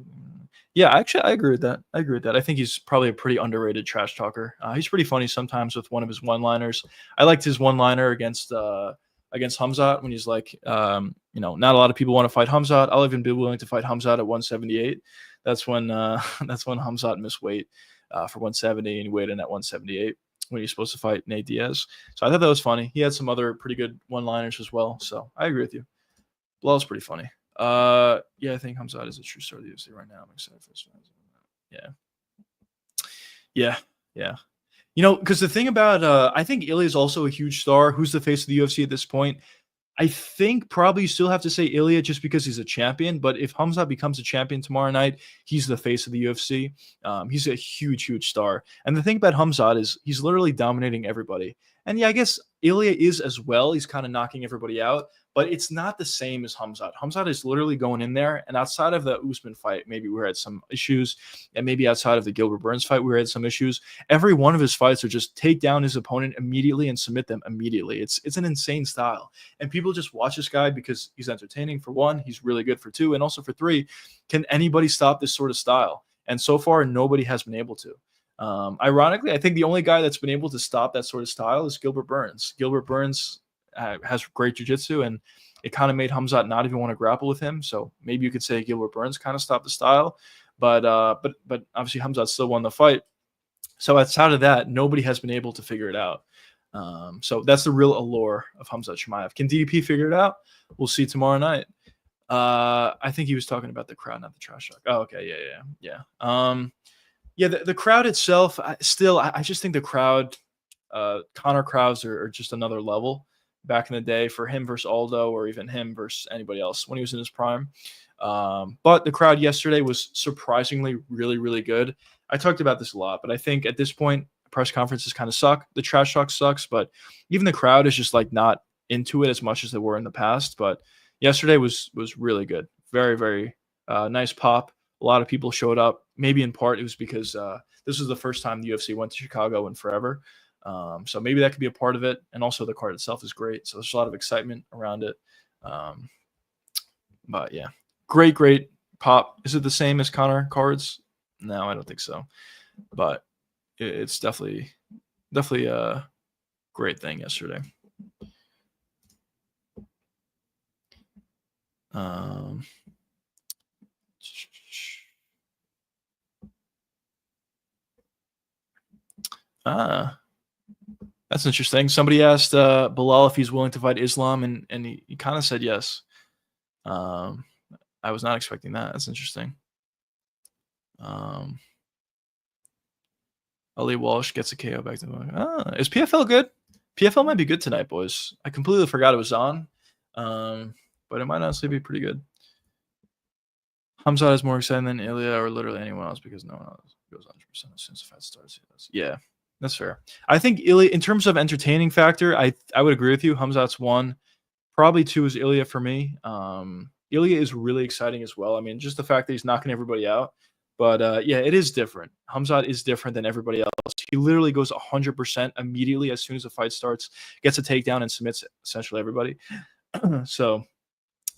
Yeah, actually, I agree with that. I think he's probably a pretty underrated trash talker. He's pretty funny sometimes with one of his one-liners. I liked his one-liner against Khamzat when he's like, not a lot of people want to fight Khamzat. I'll even be willing to fight Khamzat at 178. That's when that's when Khamzat missed weight for 170 and he weighed in at 178 when he's supposed to fight Nate Diaz. So I thought that was funny. He had some other pretty good one-liners as well. So I agree with you. Blal's pretty funny. Yeah, I think Khamzat is a true star of the UFC right now. I'm excited for this. Yeah. Yeah. Yeah. Because the thing about I think Ilya is also a huge star. Who's the face of the UFC at this point? I think probably you still have to say Ilya just because he's a champion. But if Khamzat becomes a champion tomorrow night, he's the face of the UFC. He's a huge star. And the thing about Khamzat is he's literally dominating everybody. And yeah, I guess Ilya is as well. He's kind of knocking everybody out, but it's not the same as Khamzat. Khamzat is literally going in there, and outside of the Usman fight, maybe we had some issues, and maybe outside of the Gilbert Burns fight, we had some issues. Every one of his fights are just take down his opponent immediately and submit them immediately. It's an insane style, and people just watch this guy because he's entertaining. For one, he's really good. For two, and also for three, can anybody stop this sort of style? And so far, nobody has been able to. Ironically, I think the only guy that's been able to stop that sort of style is Gilbert Burns. Gilbert Burns has great jiu-jitsu, and it kind of made Khamzat not even want to grapple with him. So maybe you could say Gilbert Burns kind of stopped the style, but obviously Khamzat still won the fight. So outside of that, nobody has been able to figure it out. So that's the real allure of Khamzat Chimaev. Can DDP figure it out? We'll see tomorrow night. I think he was talking about the crowd, not the trash talk. Oh, okay, yeah. Yeah, the crowd itself, I just think the crowd, Conor crowds are just another level back in the day for him versus Aldo, or even him versus anybody else when he was in his prime. But the crowd yesterday was surprisingly really good. I talked about this a lot, but I think at this point, press conferences kind of suck. The trash talk sucks, but even the crowd is just like not into it as much as they were in the past. But yesterday was really good. Very nice pop. A lot of people showed up. Maybe in part it was because this was the first time the UFC went to Chicago in forever. So maybe that could be a part of it. And also the card itself is great. So there's a lot of excitement around it. But yeah, great pop. Is it the same as Conor cards? No, I don't think so. But it's definitely a great thing yesterday. That's interesting. Somebody asked Bilal if he's willing to fight Islam, and he kind of said yes. Um, I was not expecting that. That's interesting. Um, Ali Walsh gets a KO back to the is PFL good? PFL might be good tonight, boys. I completely forgot it was on, but it might honestly be pretty good. Khamzat is more exciting than Ilya or literally anyone else because no one else goes 100% as soon as the fight starts. Yeah, that's fair. I think Ilya, in terms of entertaining factor, I would agree with you. Khamzat's one. Probably two is Ilya for me. Ilya is really exciting as well. I mean, just the fact that he's knocking everybody out. But yeah, it is different. Khamzat is different than everybody else. He literally goes 100% immediately as soon as the fight starts, gets a takedown, and submits essentially everybody. So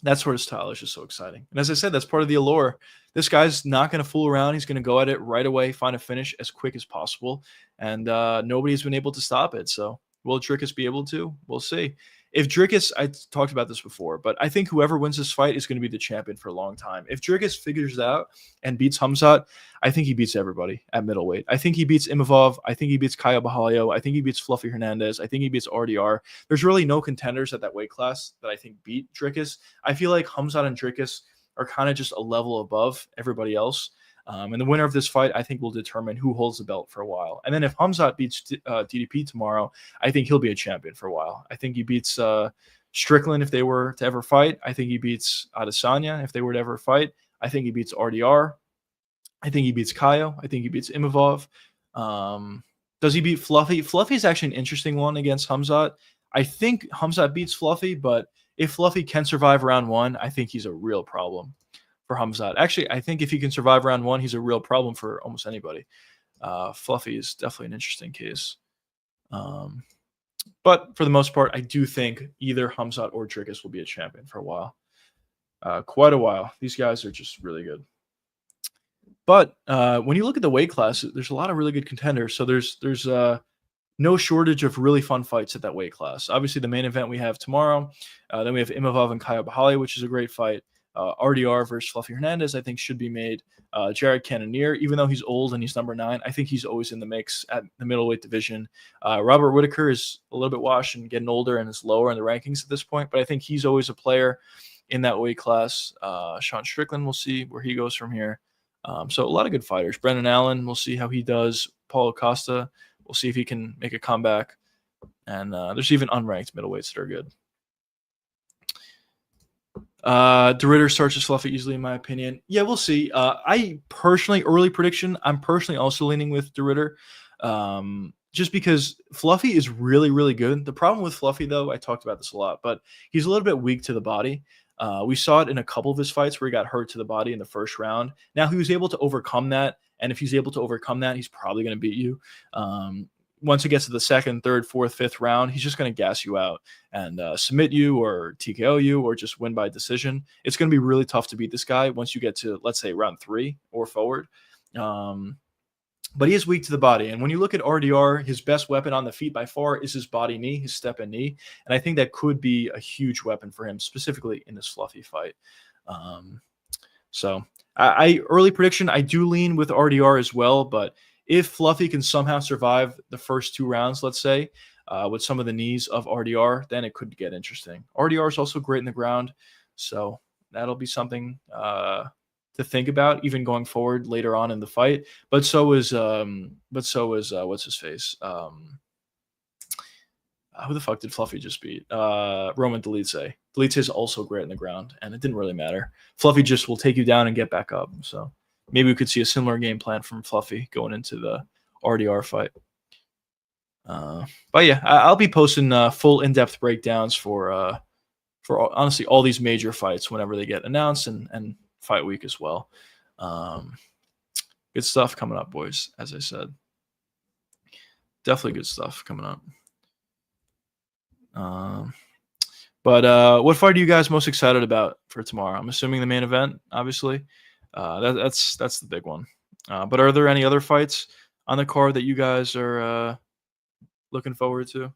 that's where his style is just so exciting. And as I said, that's part of the allure. This guy's not going to fool around. He's going to go at it right away, find a finish as quick as possible. And nobody's been able to stop it. So will Dricus be able to? We'll see. If Dricus, I talked about this before, but I think whoever wins this fight is going to be the champion for a long time. If Dricus figures it out and beats Khamzat, I think he beats everybody at middleweight. I think he beats Imavov. I think he beats Kaya Bahalio. I think he beats Fluffy Hernandez. I think he beats RDR. There's really no contenders at that weight class that I think beat Dricus. I feel like Khamzat and Dricus are kind of just a level above everybody else. And the winner of this fight, I think, will determine who holds the belt for a while. And then if Khamzat beats DDP tomorrow, I think he'll be a champion for a while. I think he beats Strickland if they were to ever fight. I think he beats Adesanya if they were to ever fight. I think he beats RDR. I think he beats Kaio. I think he beats Imavov. Does he beat Fluffy? Fluffy is actually an interesting one against Khamzat. I think Khamzat beats Fluffy, but if Fluffy can survive round one, I think he's a real problem for Khamzat. Actually, I think if he can survive round one, he's a real problem for almost anybody. Fluffy is definitely an interesting case. But for the most part, I do think either Khamzat or Dricus will be a champion for a while. Quite a while. These guys are just really good. But when you look at the weight class, there's a lot of really good contenders. So there's no shortage of really fun fights at that weight class. Obviously, the main event we have tomorrow. Then we have Imavov and Kaya Bahali, which is a great fight. RDR versus Fluffy Hernandez, I think, should be made. Jared Cannonier, even though he's old and he's number 9, I think he's always in the mix at the middleweight division. Robert Whitaker is a little bit washed and getting older and is lower in the rankings at this point, but I think he's always a player in that weight class. Sean Strickland, we'll see where he goes from here. So a lot of good fighters. Brendan Allen, we'll see how he does. Paulo Costa, we'll see if he can make a comeback. And there's even unranked middleweights that are good. DeRitter starts as Fluffy easily, in my opinion. Yeah, we'll see. I personally, early prediction, I'm personally also leaning with DeRitter. Just because Fluffy is really, really good. The problem with Fluffy, though, I talked about this a lot, but he's a little bit weak to the body. We saw it in a couple of his fights where he got hurt to the body in the first round. Now he was able to overcome that, and if he's able to overcome that, he's probably going to beat you. Once it gets to the second, third, fourth, fifth round, he's just going to gas you out and submit you or TKO you or just win by decision. It's going to be really tough to beat this guy once you get to, let's say, round 3 or forward. But he is weak to the body. And when you look at RDR, his best weapon on the feet by far is his body knee, his step and knee. And I think that could be a huge weapon for him, specifically in this Fluffy fight. So I early prediction, I do lean with RDR as well. But if Fluffy can somehow survive the first 2 rounds, let's say, with some of the knees of RDR, then it could get interesting. RDR is also great in the ground. So that'll be something to think about even going forward later on in the fight. But so is what's his face? Who the fuck did Fluffy just beat? Roman Dolidze. Dolidze is also great in the ground, and it didn't really matter. Fluffy just will take you down and get back up. So maybe we could see a similar game plan from Fluffy going into the RDR fight. But yeah, I'll be posting full in-depth breakdowns for honestly all these major fights whenever they get announced and fight week as well. Good stuff coming up, boys. As I said, definitely good stuff coming up. But what fight are you guys most excited about for tomorrow? I'm assuming the main event, obviously. That's the big one. But are there any other fights on the card that you guys are looking forward to?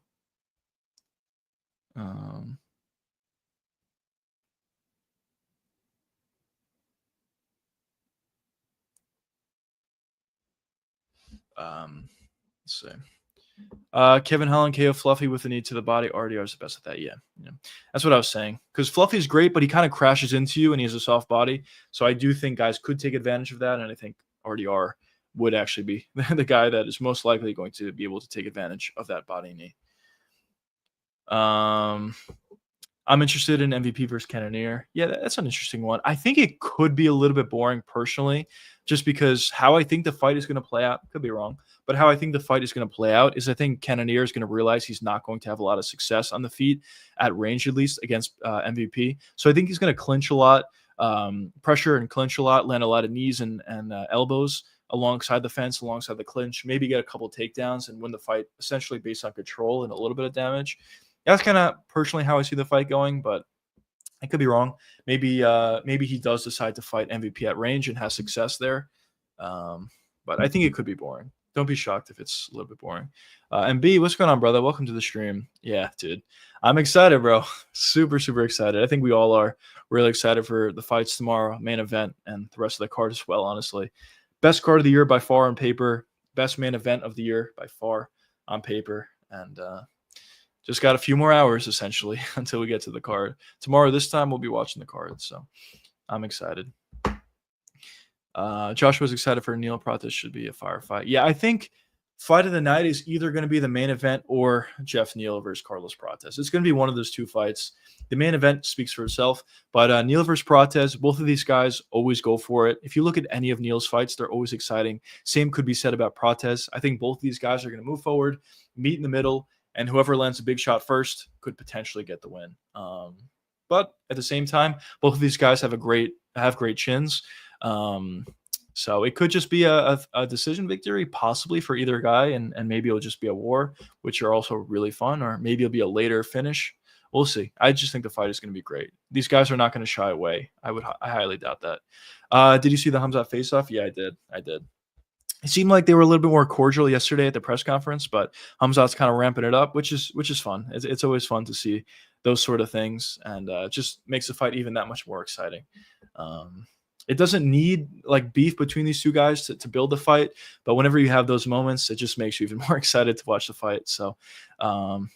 Let's see. Kevin Holland KO Fluffy with a knee to the body. RDR is the best at that. Yeah, yeah. That's what I was saying. Because Fluffy's great, but he kind of crashes into you, and he has a soft body. So I do think guys could take advantage of that, and I think RDR would actually be the guy that is most likely going to be able to take advantage of that body knee. Um, I'm interested in MVP versus Cannonier. Yeah, that's an interesting one. I think it could be a little bit boring personally, just because how I think the fight is going to play out. Could be wrong, but how I think the fight is going to play out is I think Cannonier is going to realize he's not going to have a lot of success on the feet at range, at least against MVP. So I think he's going to clinch a lot, pressure and clinch a lot, land a lot of knees and elbows alongside the fence, alongside the clinch, maybe get a couple takedowns and win the fight essentially based on control and a little bit of damage. That's kind of personally how I see the fight going, but I could be wrong. Maybe he does decide to fight MVP at range and has success there. But I think it could be boring. Don't be shocked if it's a little bit boring. And B, what's going on, brother? Welcome to the stream. Yeah, dude. I'm excited, bro. Super, super excited. I think we all are really excited for the fights tomorrow, main event, and the rest of the card as well, honestly. Best card of the year by far on paper. Best main event of the year by far on paper. And just got a few more hours, essentially, until we get to the card. Tomorrow, this time, we'll be watching the card, so I'm excited. Joshua's excited for Neil Pratis. Should be a firefight. Yeah, I think fight of the night is either going to be the main event or Jeff Neal versus Carlos Pratis. It's going to be one of those two fights. The main event speaks for itself, but Neal versus Pratis, both of these guys always go for it. If you look at any of Neal's fights, they're always exciting. Same could be said about Pratis. I think both these guys are going to move forward, meet in the middle, and whoever lands a big shot first could potentially get the win. But at the same time, both of these guys have great chins. So it could just be a decision victory, possibly for either guy, and maybe it'll just be a war, which are also really fun, or maybe it'll be a later finish. We'll see. I just think the fight is going to be great. These guys are not going to shy away. I highly doubt that. Did you see the Khamzat face-off? Yeah, I did. It seemed like they were a little bit more cordial yesterday at the press conference, but Khamzat's kind of ramping it up, which is fun. It's always fun to see those sort of things, and just makes the fight even that much more exciting. It doesn't need like beef between these two guys to build the fight, but whenever you have those moments, it just makes you even more excited to watch the fight. So I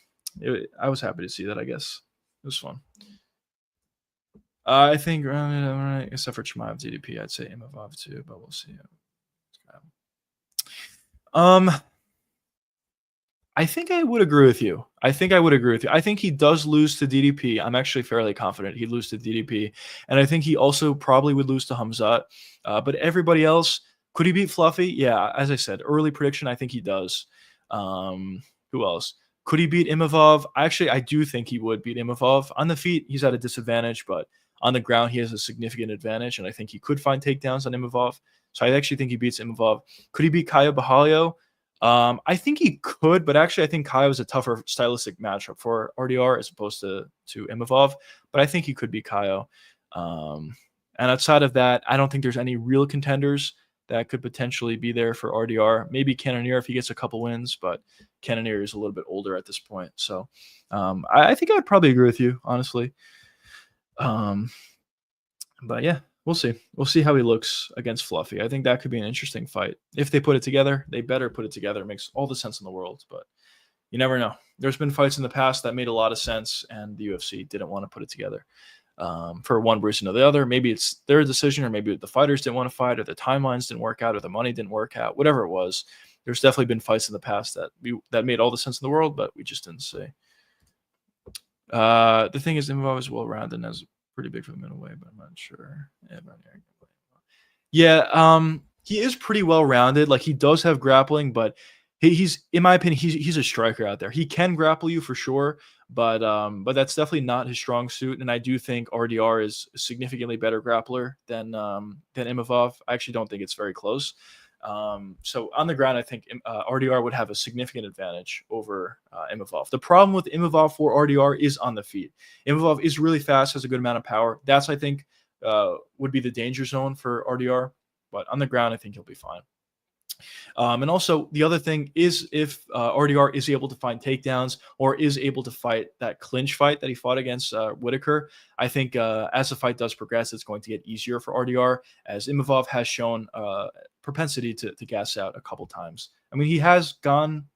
was happy to see that, I guess. It was fun. I think, except for Chimaev DDP, I'd say Imavov too, but we'll see. I think I would agree with you. I think he does lose to DDP. I'm actually fairly confident he'd lose to DDP. And I think he also probably would lose to Khamzat. But everybody else, could he beat Fluffy? Yeah, as I said, early prediction, I think he does. Who else? Could he beat Imavov? Actually, I do think he would beat Imavov. On the feet, he's at a disadvantage, but on the ground, he has a significant advantage. And I think he could find takedowns on Imavov. So I actually think he beats Imavov. Could he beat Kaya Bahalio? I think he could, but actually I think Kaya was a tougher stylistic matchup for RDR as opposed to Imavov. But I think he could beat Kaya. And outside of that, I don't think there's any real contenders that could potentially be there for RDR. Maybe Cannonier if he gets a couple wins, but Cannonier is a little bit older at this point. So I think I would probably agree with you, honestly. But yeah. We'll see. We'll see how he looks against Fluffy. I think that could be an interesting fight. If they put it together, they better put it together. It makes all the sense in the world, but you never know. There's been fights in the past that made a lot of sense, and the UFC didn't want to put it together for one reason or the other. Maybe it's their decision, or maybe the fighters didn't want to fight, or the timelines didn't work out, or the money didn't work out. Whatever it was, there's definitely been fights in the past that made all the sense in the world, but we just didn't see. The thing is, Imavov is well-rounded and has pretty big for the middleweight, but I'm not sure. Yeah, he is pretty well-rounded. Like, he does have grappling, but he's, in my opinion, he's a striker out there. He can grapple you for sure, but that's definitely not his strong suit. And I do think RDR is a significantly better grappler than Imavov. I actually don't think it's very close. So on the ground, I think RDR would have a significant advantage over Imavov. The problem with Imavov for RDR is on the feet. Imavov is really fast, has a good amount of power. That's, I think, would be the danger zone for RDR. But on the ground, I think he'll be fine. And also, the other thing is if RDR is able to find takedowns or is able to fight that clinch fight that he fought against Whitaker, I think as the fight does progress, it's going to get easier for RDR, as Imavov has shown propensity to gas out a couple times. I mean, he has gone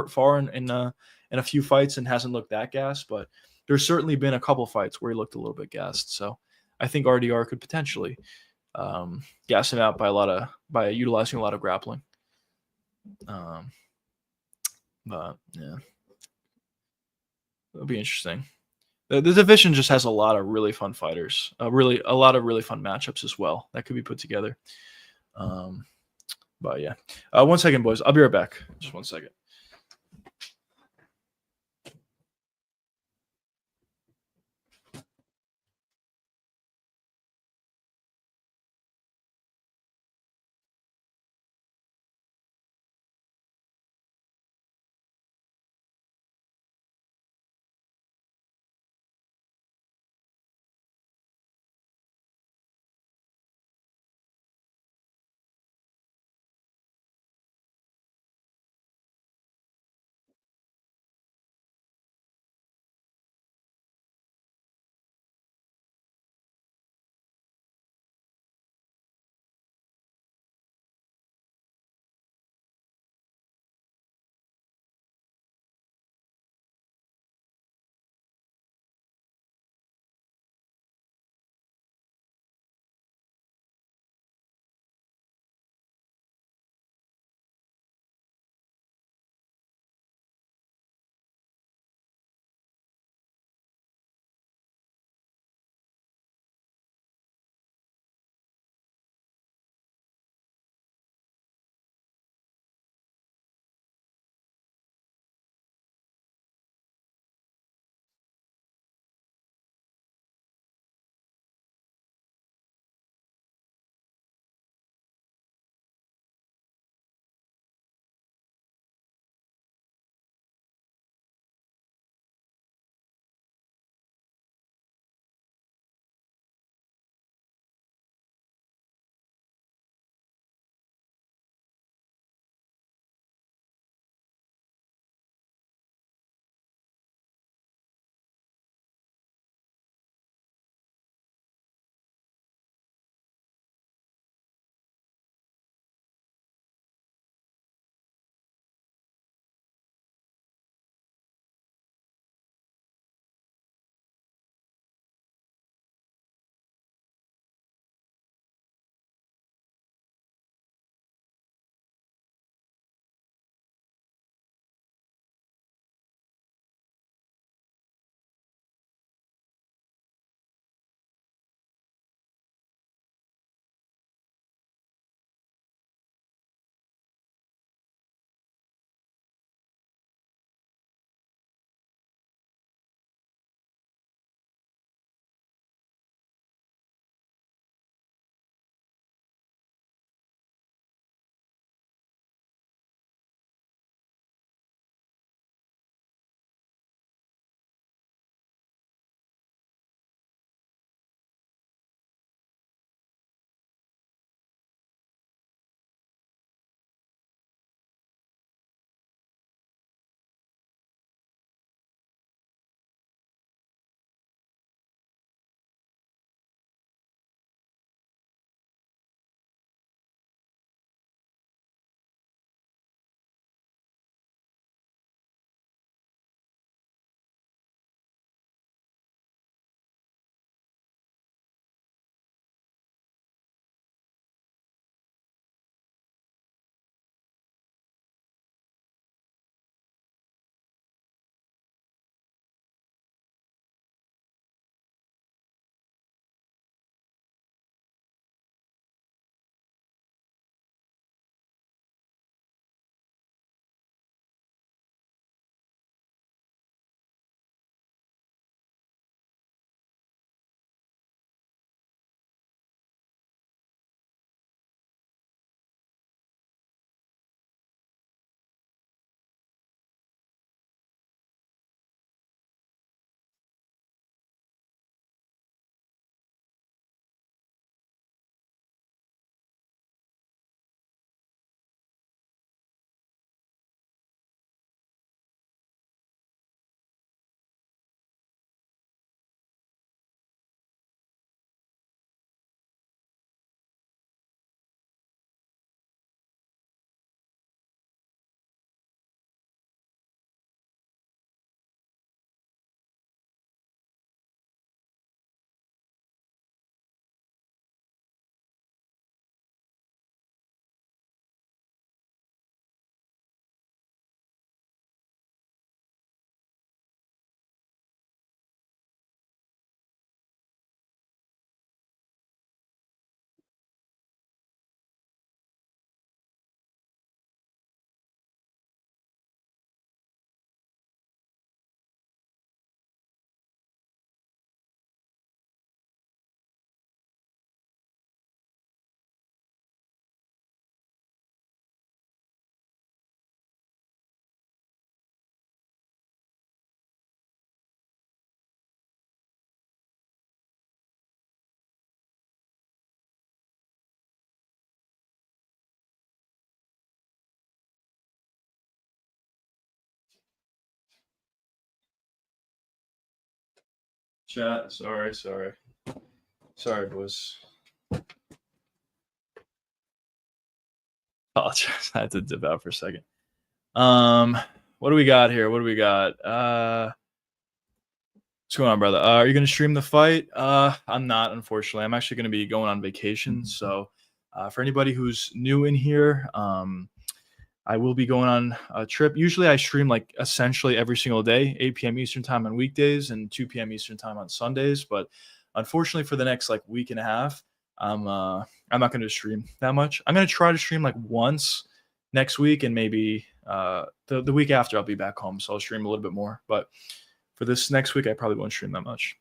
far in a few fights and hasn't looked that gassed, but there's certainly been a couple fights where he looked a little bit gassed. So I think RDR could potentially gas him out by utilizing a lot of grappling. Um, but yeah, it'll be interesting. The division just has a lot of really fun fighters. Really, a lot of really fun matchups as well that could be put together. Um, but yeah, 1 second, boys. I'll be right back. Just 1 second. Chat. Sorry, boys. Apologize. I had to dip out for a second. What do we got here? What's going on, brother? Are you going to stream the fight? I'm not, unfortunately. I'm actually going to be going on vacation. So, for anybody who's new in here, I will be going on a trip. Usually I stream like essentially every single day, 8 p.m. Eastern time on weekdays and 2 p.m. Eastern time on Sundays. But unfortunately for the next like week and a half, I'm not going to stream that much. I'm going to try to stream like once next week, and maybe the week after I'll be back home. So I'll stream a little bit more. But for this next week, I probably won't stream that much.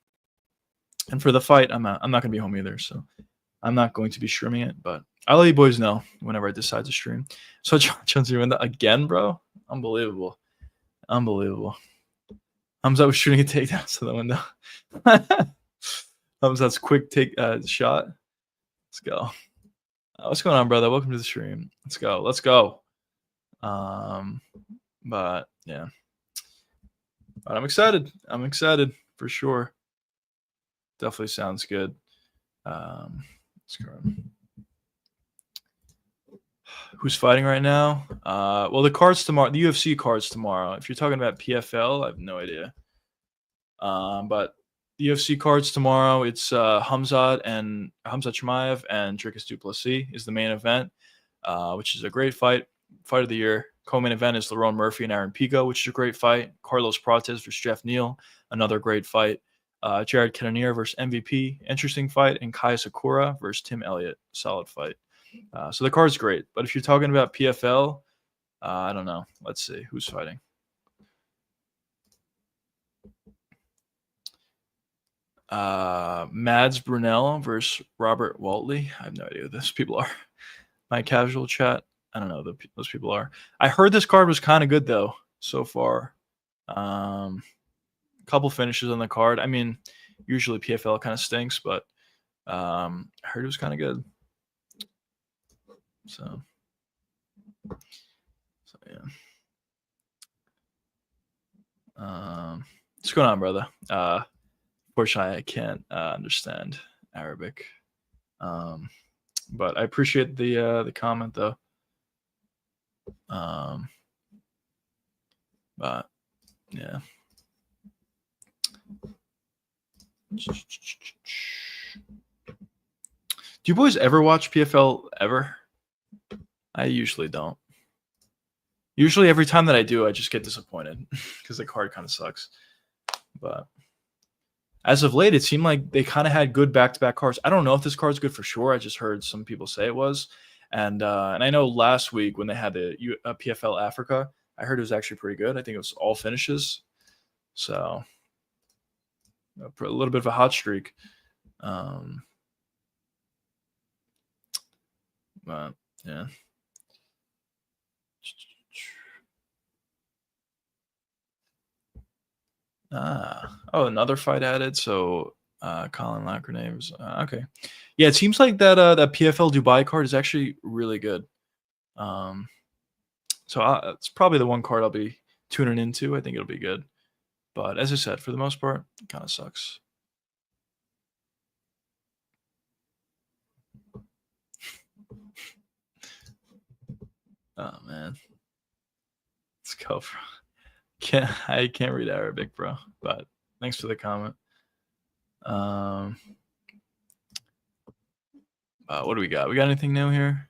And for the fight, I'm not going to be home either. So I'm not going to be streaming it, but I'll let you boys know whenever I decide to stream. So Chauncey win that again, bro. Unbelievable. Khamzat was shooting a takedown to the window. Khamzat's quick take shot. Let's go. What's going on, brother? Welcome to the stream. Let's go. But yeah. But I'm excited for sure. Definitely sounds good. Let's go. Who's fighting right now? Well, the cards tomorrow, the UFC cards tomorrow. If you're talking about PFL, I have no idea. But the UFC cards tomorrow, it's Khamzat Chimaev and Dricus du Plessis is the main event, which is a great fight of the year. Co-main event is Lerone Murphy and Aaron Pico, which is a great fight. Carlos Prates versus Jeff Neal, another great fight. Jared Cannonier versus MVP, interesting fight. And Kai Sakura versus Tim Elliott, solid fight. So the card's great. But if you're talking about PFL, I don't know. Let's see. Who's fighting? Mads Brunel versus Robert Waltley. I have no idea who those people are. My casual chat. I don't know who those people are. I heard this card was kind of good, though, so far. Couple finishes on the card. I mean, usually PFL kind of stinks, but I heard it was kind of good. So yeah. What's going on, brother? Fortunately, I can't understand Arabic, but I appreciate the comment, though. But yeah. Do you boys ever watch PFL ever? I usually don't. Usually every time that I do, I just get disappointed because the card kind of sucks. But as of late, it seemed like they kind of had good back-to-back cards. I don't know if this card's good for sure. I just heard some people say it was. And I know last week when they had the PFL Africa, I heard it was actually pretty good. I think it was all finishes. So a little bit of a hot streak. But yeah. Oh, another fight added. So Colin Lacrenay was okay. Yeah, it seems like that PFL Dubai card is actually really good. So it's probably the one card I'll be tuning into. I think it'll be good. But as I said, for the most part, it kind of sucks. Oh man, let's go, bro. I can't read Arabic, bro. But thanks for the comment. What do we got? We got anything new here?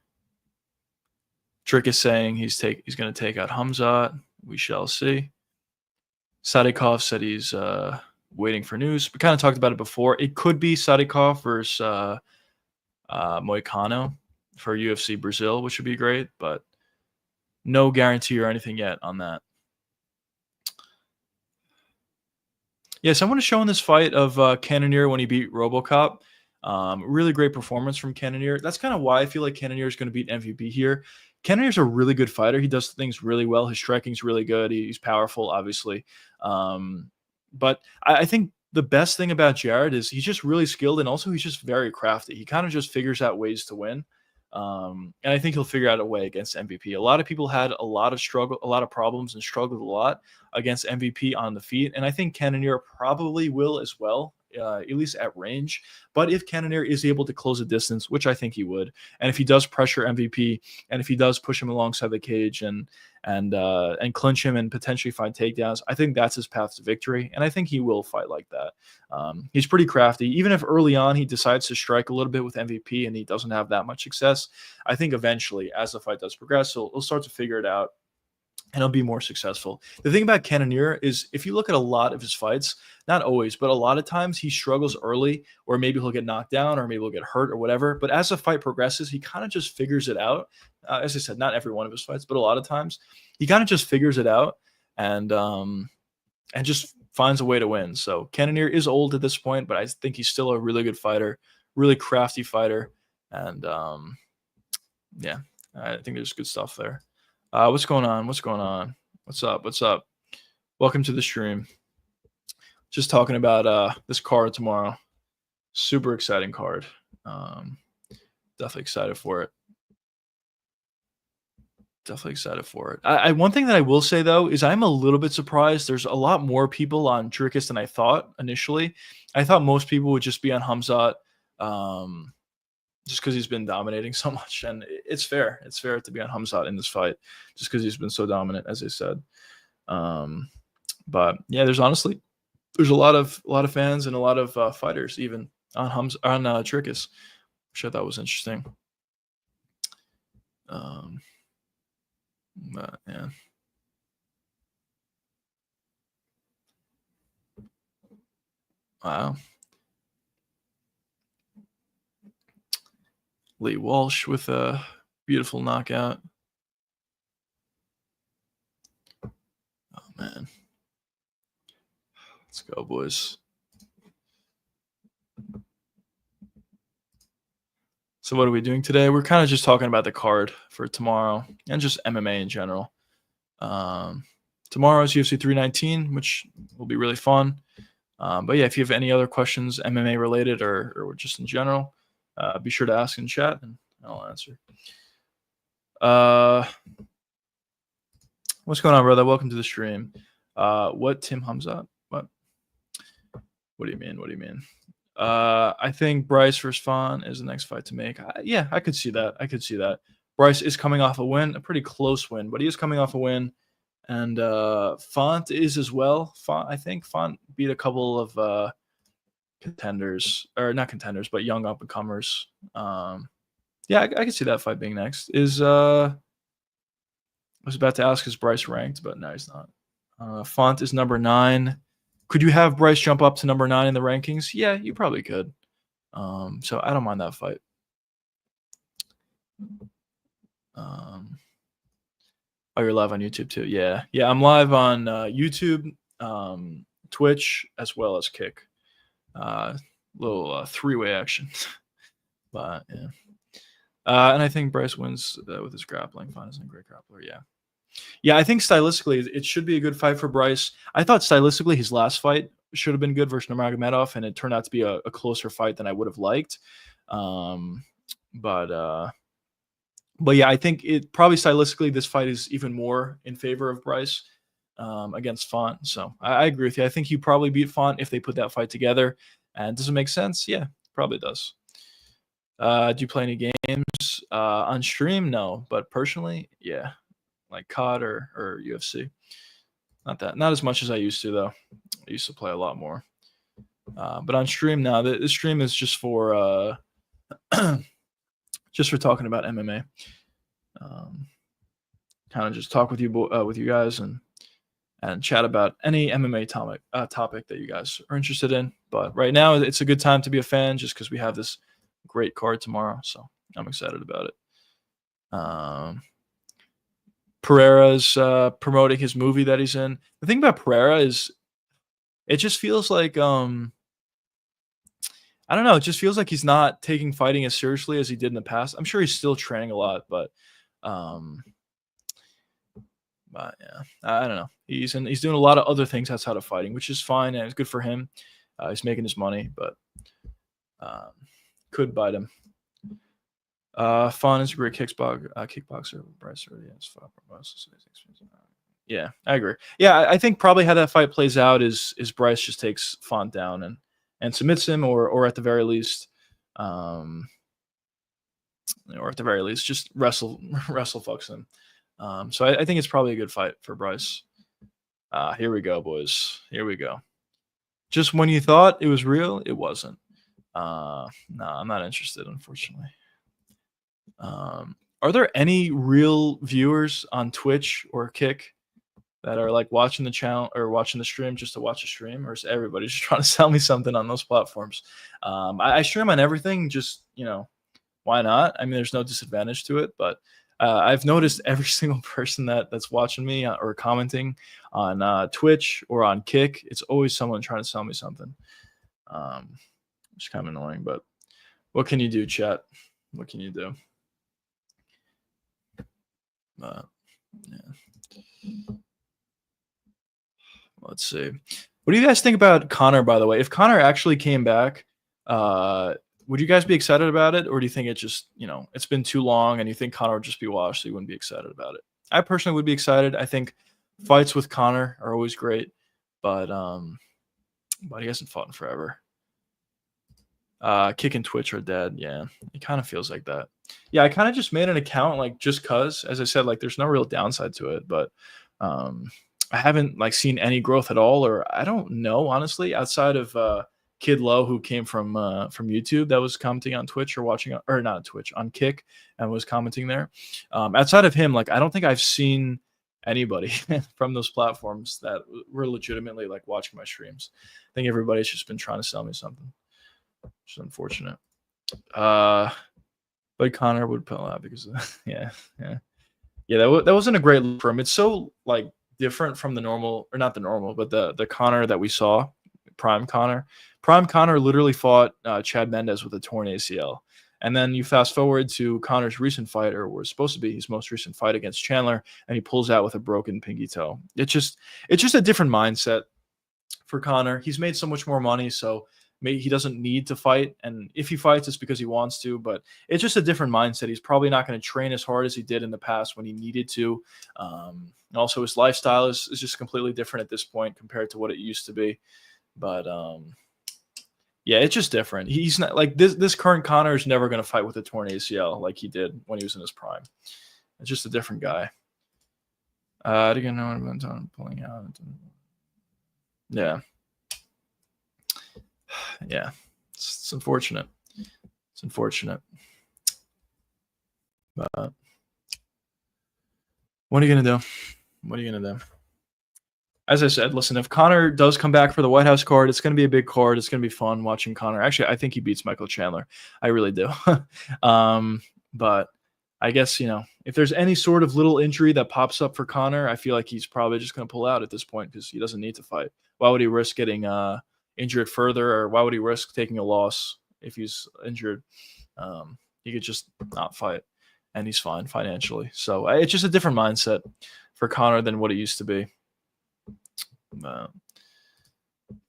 Dricus is saying he's going to take out Khamzat. We shall see. Sadikov said he's waiting for news. We kind of talked about it before. It could be Sadikov versus Moicano for UFC Brazil, which would be great, but no guarantee or anything yet on that. Yeah, someone is showing this fight of Cannonier when he beat RoboCop. Really great performance from Cannonier. That's kind of why I feel like Cannonier is going to beat MVP here. Cannonier's a really good fighter. He does things really well. His striking's really good. He's powerful, obviously. But I think the best thing about Jared is he's just really skilled, and also he's just very crafty. He kind of just figures out ways to win. And I think he'll figure out a way against MVP. A lot of people had a lot of problems and struggled a lot against MVP on the feet. And I think Cannonier probably will as well at least at range. But if Cannonier is able to close a distance, which I think he would, and if he does pressure MVP, and if he does push him alongside the cage and clinch him and potentially find takedowns, I think that's his path to victory, and I think he will fight like that. He's pretty crafty. Even if early on he decides to strike a little bit with MVP and he doesn't have that much success, I think eventually, as the fight does progress, he'll start to figure it out and he'll be more successful. The thing about Cannonier is if you look at a lot of his fights, not always, but a lot of times he struggles early, or maybe he'll get knocked down, or maybe he'll get hurt or whatever. But as the fight progresses, he kind of just figures it out. As I said, not every one of his fights, but a lot of times he kind of just figures it out and just finds a way to win. So Cannonier is old at this point, but I think he's still a really good fighter, really crafty fighter. And yeah, I think there's good stuff there. What's going on? What's going on? What's up? What's up? Welcome to the stream. Just talking about this card tomorrow. Super exciting card. Definitely excited for it. Definitely excited for it. One thing that I will say, though, is I'm a little bit surprised. There's a lot more people on Dricus than I thought initially. I thought most people would just be on Khamzat. Just because he's been dominating so much, and it's fair. It's fair to be on Khamzat in this fight, just because he's been so dominant, as I said. But yeah, there's a lot of fans and a lot of fighters even on Dricus, which I thought was interesting. But yeah. Wow. Lee Walsh with a beautiful knockout. Oh, man. Let's go, boys. So what are we doing today? We're kind of just talking about the card for tomorrow and just MMA in general. Tomorrow is UFC 319, which will be really fun. But yeah, if you have any other questions, MMA related or just in general, be sure to ask in chat and I'll answer. What's going on, brother? Welcome to the stream. What Tim Khamzat? What do you mean? What do you mean? I think Bryce versus Font is the next fight to make. Yeah, I could see that. Bryce is coming off a win, a pretty close win, but he is coming off a win. And Font is as well. I think Font beat a couple of contenders, or not contenders, but young up and comers. Yeah, I can see that fight being next. I was about to ask, is Bryce ranked, but no, he's not. Font is number 9. Could you have Bryce jump up to number 9 in the rankings? Yeah, you probably could. So I don't mind that fight. Oh, you're live on YouTube too. Yeah, I'm live on YouTube, Twitch, as well as Kick. Little three-way action. But yeah. And I think Bryce wins with his grappling. Font is a great grappler. Yeah, I think stylistically it should be a good fight for Bryce. I thought stylistically his last fight should have been good versus Nurmagomedov, and it turned out to be a closer fight than I would have liked. But yeah, I think it probably stylistically this fight is even more in favor of Bryce against Font. So I agree with you. I think he probably beat Font if they put that fight together. And does it make sense? Yeah, probably does. Do you play any games on stream? No, but personally, yeah, like COD or UFC. Not as much as I used to though. I used to play a lot more. But on stream now, the stream is just for just for talking about MMA. Kind of just talk with you guys and chat about any MMA topic that you guys are interested in. But right now, it's a good time to be a fan just because we have this great card tomorrow. So I'm excited about it. Pereira's promoting his movie that he's in. The thing about Pereira is it just feels like I don't know. It just feels like he's not taking fighting as seriously as he did in the past. I'm sure he's still training a lot, but yeah, I don't know. He's doing a lot of other things outside of fighting, which is fine and it's good for him. He's making his money, but could bite him. Fun is a great kickboxer. Bryce already has fought. Yeah, I agree. Yeah, I think probably how that fight plays out is Bryce just takes Font down and and submits him, or at the very least, just wrestle fucks him. So I think it's probably a good fight for Bryce. Here we go, boys. Here we go. Just when you thought it was real, it wasn't. No, I'm not interested, unfortunately. Are there any real viewers on Twitch or Kick that are like watching the channel or watching the stream just to watch a stream, or is everybody just trying to sell me something on those platforms? I stream on everything, just, why not? I mean, there's no disadvantage to it, but I've noticed every single person that's watching me or commenting on Twitch or on Kick, it's always someone trying to sell me something. It's kind of annoying, but what can you do, chat? What can you do? Yeah. Let's see. What do you guys think about Conor, by the way? If Conor actually came back, would you guys be excited about it? Or do you think it just, it's been too long and you think Conor would just be washed, so you wouldn't be excited about it? I personally would be excited. I think fights with Conor are always great, but he hasn't fought in forever. Kick and Twitch are dead. Yeah, it kind of feels like that. Yeah, I kind of just made an account, like, just cause, as I said, like, there's no real downside to it, but I haven't like seen any growth at all, or I don't know, honestly, outside of Kid Low, who came from YouTube, that was commenting on Twitch or watching, or not on Twitch, on Kick, and was commenting there. Outside of him, like, I don't think I've seen anybody from those platforms that were legitimately like watching my streams. I think everybody's just been trying to sell me something, which is unfortunate. But Conor would pull out because yeah, that wasn't a great look for him. It's so like different from the normal, or not the normal, but the Conor that we saw, Prime Conor. Prime Conor literally fought Chad Mendes with a torn ACL. And then you fast forward to Conor's recent fight, or was supposed to be his most recent fight against Chandler, and he pulls out with a broken pinky toe. It's just a different mindset for Conor. He's made so much more money, so maybe he doesn't need to fight. And if he fights, it's because he wants to, but it's just a different mindset. He's probably not going to train as hard as he did in the past when he needed to. And also his lifestyle is just completely different at this point compared to what it used to be. But yeah, it's just different. He's not like this current Conor is never going to fight with a torn ACL like he did when he was in his prime. It's just a different guy. I didn't know what I'm pulling out. Yeah. Yeah. It's unfortunate. It's unfortunate. But what are you going to do? What are you going to do? As I said, listen, if Conor does come back for the White House card, it's going to be a big card. It's going to be fun watching Conor. Actually, I think he beats Michael Chandler. I really do. But I guess, if there's any sort of little injury that pops up for Conor, I feel like he's probably just going to pull out at this point because he doesn't need to fight. Why would he risk getting injured further, or why would he risk taking a loss if he's injured? He could just not fight, and he's fine financially. So it's just a different mindset for Conor than what it used to be. The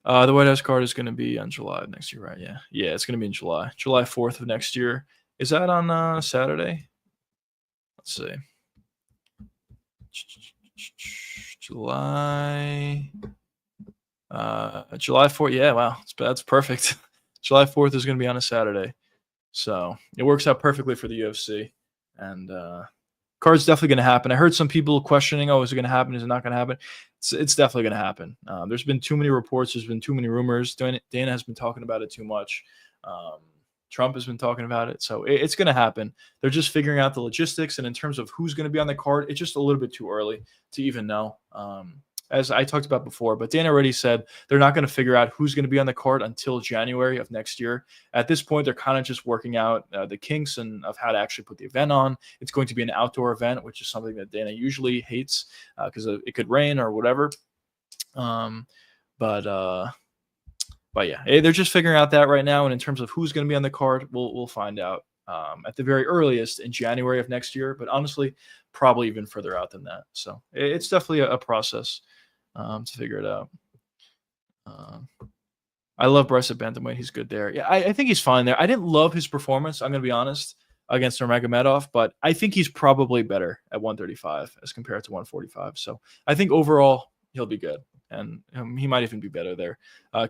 White House card is going to be on July next year, right? Yeah, it's going to be in July 4th of next year. Is that on Saturday? Let's see. July 4th. Yeah, wow, that's perfect. July 4th is going to be on a Saturday, so it works out perfectly for the UFC. And card's definitely going to happen. I heard some people questioning, is it going to happen? Is it not going to happen? It's definitely going to happen. There's been too many reports. There's been too many rumors. Dana has been talking about it too much. Trump has been talking about it. So it's going to happen. They're just figuring out the logistics. And in terms of who's going to be on the card, it's just a little bit too early to even know. As I talked about before, but Dana already said they're not going to figure out who's going to be on the card until January of next year. At this point, they're kind of just working out the kinks and of how to actually put the event on. It's going to be an outdoor event, which is something that Dana usually hates because it could rain or whatever. But yeah, they're just figuring out that right now. And in terms of who's going to be on the card, we'll find out at the very earliest in January of next year. But honestly, probably even further out than that. So it's definitely a process to figure it out. I love Bryce at bantamweight. He's good there. Yeah, I think he's fine there. I didn't love his performance, I'm going to be honest, against Nurmagomedov, but I think he's probably better at 135 as compared to 145. So I think overall he'll be good, and he might even be better there.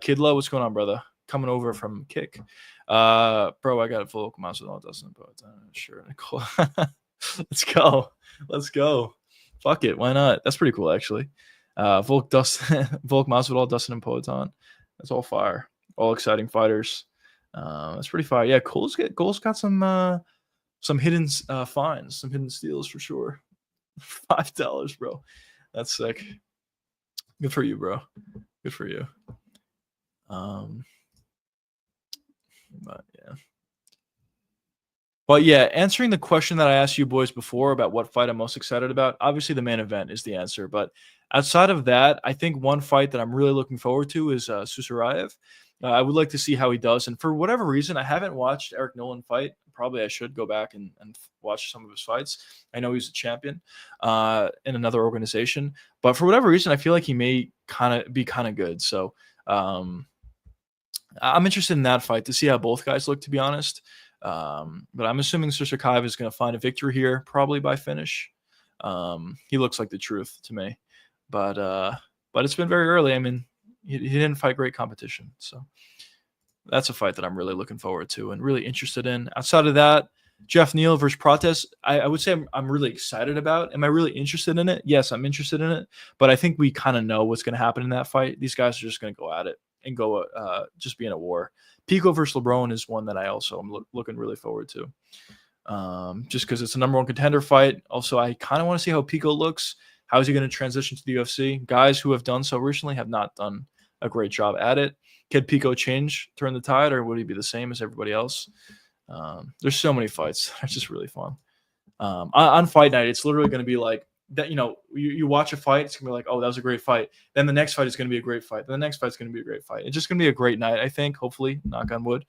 Kid Low, what's going on, brother? coming over from Kick. Bro, I got a Volk Masvidal, Dustin Poatan. Sure, Nicole. Let's go. Fuck it, why not? That's pretty cool, actually. Volk Masvidal, Dustin and Poatan. That's all fire. All exciting fighters. That's pretty fire. Yeah, Cole's got some hidden finds, some hidden steals for sure. $5, bro. That's sick. Good for you, bro. Good for you. But yeah, answering the question that I asked you boys before about what fight I'm most excited about, obviously the main event is the answer. But outside of that, I think one fight that I'm really looking forward to is Susurayev. I would like to see how he does. And for whatever reason, I haven't watched Eric Nolan fight. Probably I should go back and watch some of his fights. I know he's a champion in another organization. But for whatever reason, I feel like he may be kind of good. So I'm interested in that fight to see how both guys look, to be honest. But I'm assuming Susurayev is going to find a victory here, probably by finish. He looks like the truth to me. But it's been very early. I mean, he didn't fight great competition. So that's a fight that I'm really looking forward to and really interested in. Outside of that, Jeff Neal versus Prates, I would say I'm really excited about. Am I really interested in it? Yes, I'm interested in it. But I think we kind of know what's going to happen in that fight. These guys are just going to go at it and go just be in a war. Pico versus LeBron is one that I also am looking really forward to. Just because it's a number one contender fight. Also, I kind of want to see how Pico looks. How is he going to transition to the UFC? Guys who have done so recently have not done a great job at it. Could Pico turn the tide, or would he be the same as everybody else? There's so many fights. It's just really fun. On fight night, it's literally going to be like that. You watch a fight, it's going to be like, oh, that was a great fight. Then the next fight is going to be a great fight. Then the next fight is going to be a great fight. It's just going to be a great night, I think, hopefully, knock on wood.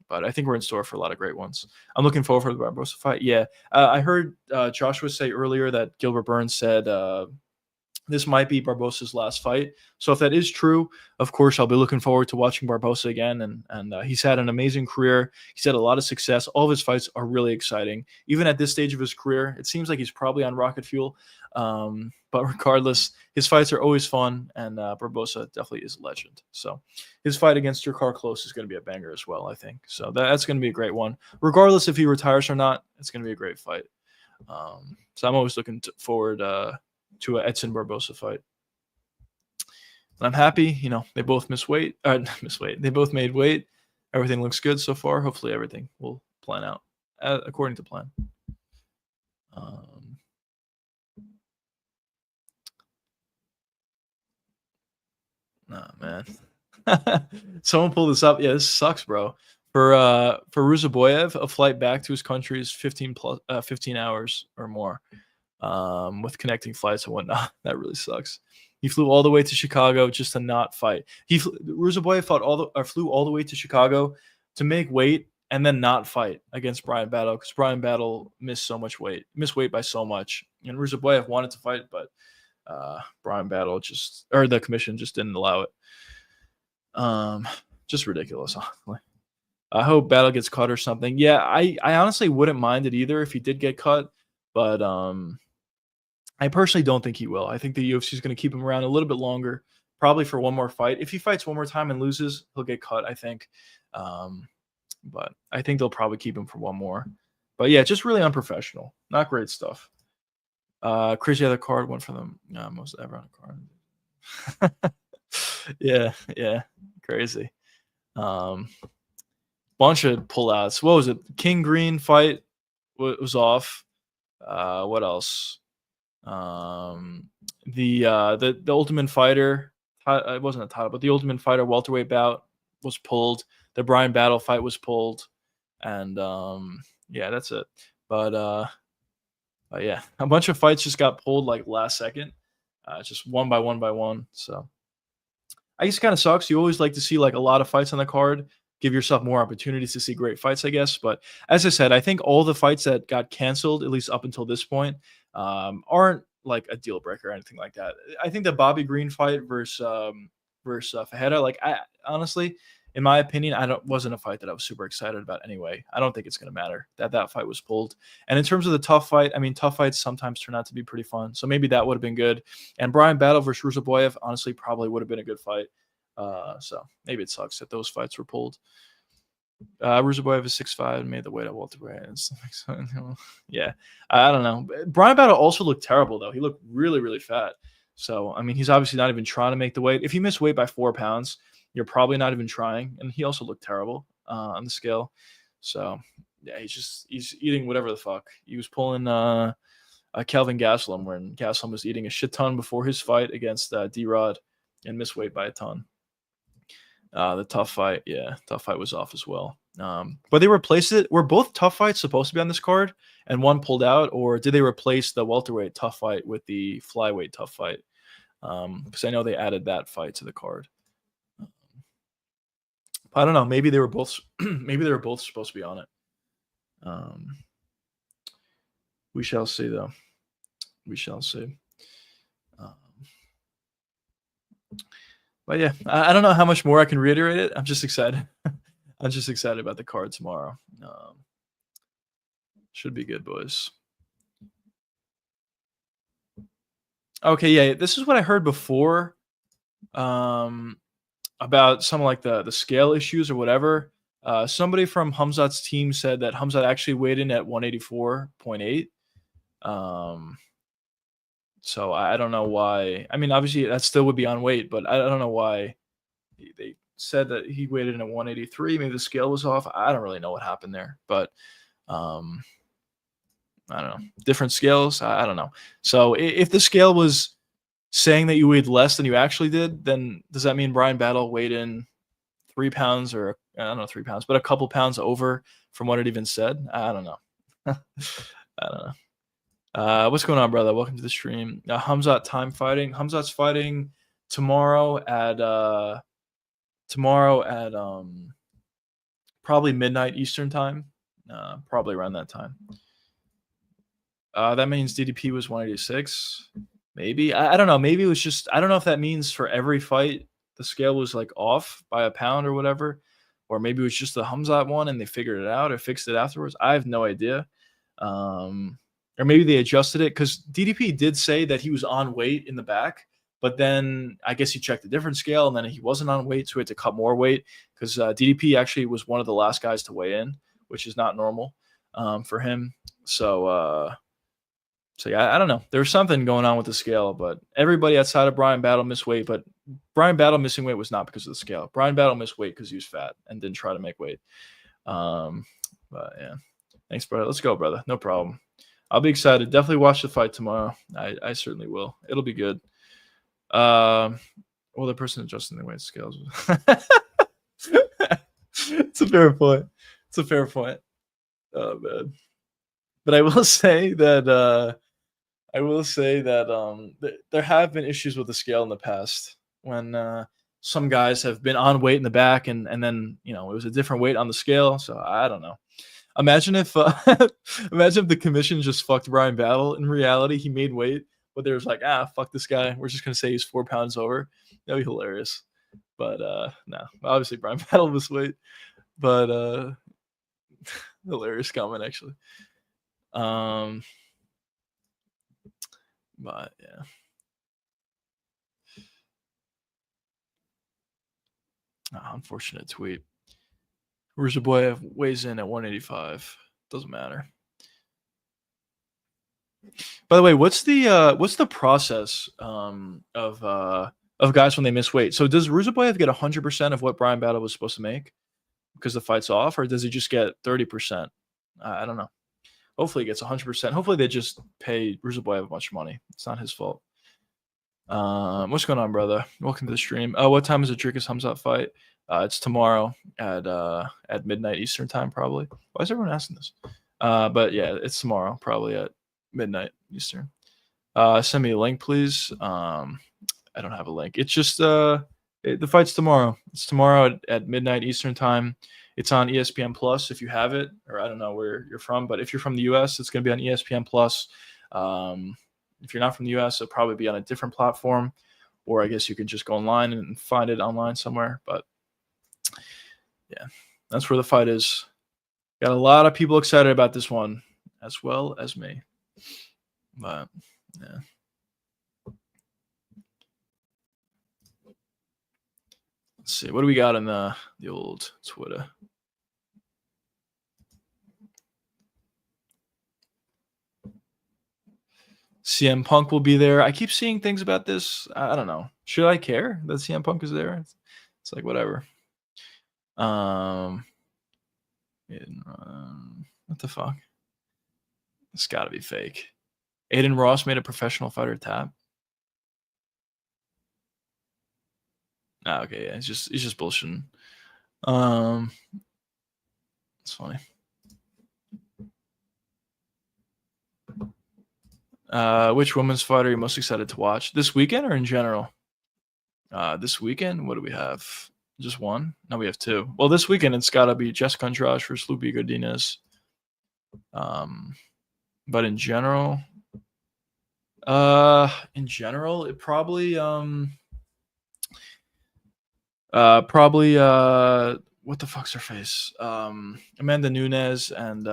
But I think we're in store for a lot of great ones. I'm looking forward for the Barbosa fight. Yeah, I heard Joshua say earlier that Gilbert Burns said this might be Barbosa's last fight. So if that is true, of course, I'll be looking forward to watching Barbosa again. And he's had an amazing career. He's had a lot of success. All of his fights are really exciting. Even at this stage of his career, it seems like he's probably on rocket fuel. But regardless, his fights are always fun. And Barbosa definitely is a legend. So his fight against Drakkar Klose is going to be a banger as well, I think. So that's going to be a great one. Regardless if he retires or not, it's going to be a great fight. So I'm always looking forward to an Edson Barbosa fight. And I'm happy, they both They both made weight. Everything looks good so far. Hopefully everything will plan out according to plan. Nah, man. Someone pull this up. Yeah, this sucks, bro. For Ruzaboyev, a flight back to his country is 15 hours or more. With connecting flights and whatnot. That really sucks. He flew all the way to Chicago just to not fight. Ruzaboyev flew all the way to Chicago to make weight and then not fight against Brian Battle because Brian Battle missed weight by so much. And Ruzaboyev wanted to fight, but Brian Battle the commission just didn't allow it. Just ridiculous, honestly. I hope Battle gets cut or something. Yeah, I honestly wouldn't mind it either if he did get cut, but I personally don't think he will. I think the UFC is going to keep him around a little bit longer, probably for one more fight. If he fights one more time and loses, he'll get cut, I think. But I think they'll probably keep him for one more. But yeah, just really unprofessional. Not great stuff. Crazy other card went for them. Most ever on a card. Yeah, crazy. Bunch of pullouts. What was it? King Green fight was off. What else? The Ultimate Fighter, it wasn't a title, but the Ultimate Fighter welterweight bout was pulled. The Brian Battle fight was pulled, and yeah, that's it. But yeah, a bunch of fights just got pulled like last second, just one by one. So I guess it kind of sucks. You always like to see like a lot of fights on the card. Give yourself more opportunities to see great fights, I guess. But as I said, I think all the fights that got canceled, at least up until this point, aren't like a deal breaker or anything like that. I think the Bobby Green fight versus Fajeda, like I honestly, in my opinion, wasn't a fight that I was super excited about anyway. I don't think it's going to matter that fight was pulled. And in terms of the tough fight, I mean, tough fights sometimes turn out to be pretty fun. So maybe that would have been good. And Brian Battle versus Ruzaboyev, honestly, probably would have been a good fight. So maybe it sucks that those fights were pulled. Ruzaboyev is 6'5" and made the weight at welterweight and stuff like that. Yeah, I don't know. Brian Battle also looked terrible though. He looked really, really fat. So I mean, he's obviously not even trying to make the weight. If you miss weight by 4 pounds, you're probably not even trying. And he also looked terrible on the scale. So yeah, he's eating whatever the fuck. He was pulling Kelvin Gastelum when Gastelum was eating a shit ton before his fight against D-Rod and missed weight by a ton. The tough fight was off as well. But they replaced it. Were both tough fights supposed to be on this card and one pulled out, or did they replace the welterweight tough fight with the flyweight tough fight? Because I know they added that fight to the card. I don't know. Maybe they were both. Maybe they were both supposed to be on it. We shall see, though. We shall see. But yeah, I don't know how much more I can reiterate it. I'm just excited. I'm just excited about the card tomorrow. Should be good, boys. Okay, yeah, this is what I heard before about some like the scale issues or whatever. Somebody from Khamzat's team said that Khamzat actually weighed in at 184.8. So I don't know why. I mean, obviously that still would be on weight, but I don't know why they said that he weighed in at 183. Maybe the scale was off. I don't really know what happened there, but I don't know. Different scales. I don't know. So if the scale was saying that you weighed less than you actually did, then does that mean Brian Battle weighed in 3 pounds or I don't know 3 pounds, but a couple pounds over from what it even said? I don't know. I don't know. What's going on, brother? Welcome to the stream. Khamzat time fighting. Khamzat's fighting tomorrow at probably midnight Eastern time. Probably around that time. That means DDP was 186. Maybe. I don't know. Maybe it was just I don't know if that means for every fight the scale was like off by a pound or whatever. Or maybe it was just the Khamzat one and they figured it out or fixed it afterwards. I have no idea. Or maybe they adjusted it because DDP did say that he was on weight in the back, but then I guess he checked a different scale and then he wasn't on weight, so he had to cut more weight because DDP actually was one of the last guys to weigh in, which is not normal for him. So yeah, I don't know. There's something going on with the scale, but everybody outside of Brian Battle missed weight, but Brian Battle missing weight was not because of the scale. Brian Battle missed weight because he was fat and didn't try to make weight. But yeah, thanks, brother. Let's go, brother. No problem. I'll be excited. Definitely watch the fight tomorrow. I certainly will. It'll be good. Well, the person adjusting the weight scales. It's a fair point. It's a fair point. Oh man. But I will say that there have been issues with the scale in the past when some guys have been on weight in the back and then it was a different weight on the scale. So I don't know. Imagine if the commission just fucked Brian Battle. In reality, he made weight, but they was like, fuck this guy. We're just gonna say he's 4 pounds over. That'd be hilarious. But no, obviously Brian Battle missed weight. But hilarious comment actually. But yeah. Unfortunate tweet. Ruzaboyev weighs in at 185. Doesn't matter. By the way, what's the process of guys when they miss weight? So does Ruzaboyev get 100% of what Brian Battle was supposed to make because the fight's off, or does he just get 30%? I don't know. Hopefully he gets 100%. Hopefully they just pay Ruzaboyev a bunch of money. It's not his fault. What's going on, brother? Welcome to the stream. What time is the Dricus Khamzat fight? It's tomorrow at midnight Eastern time, probably. Why is everyone asking this? But yeah, it's tomorrow, probably at midnight Eastern. Send me a link, please. I don't have a link. It's just the fight's tomorrow. It's tomorrow at midnight Eastern time. It's on ESPN Plus if you have it, or I don't know where you're from, but if you're from the US, it's going to be on ESPN Plus. If you're not from the US, it'll probably be on a different platform, or I guess you can just go online and find it online somewhere. But yeah, that's where the fight is. Got a lot of people excited about this one, as well as me. But yeah. Let's see. What do we got in the old Twitter? CM Punk will be there. I keep seeing things about this. I don't know. Should I care that CM Punk is there? It's like whatever. What the fuck? It's got to be fake. Aiden Ross made a professional fighter tap. Okay, yeah, he's just bullshitting. It's funny. Which women's fighter are you most excited to watch this weekend or in general? This weekend, what do we have? Just one? No, we have two. Well, this weekend it's got to be Jessica Andrade versus Lupi Godinez. But in general, it probably what the fuck's her face? Amanda Nunes and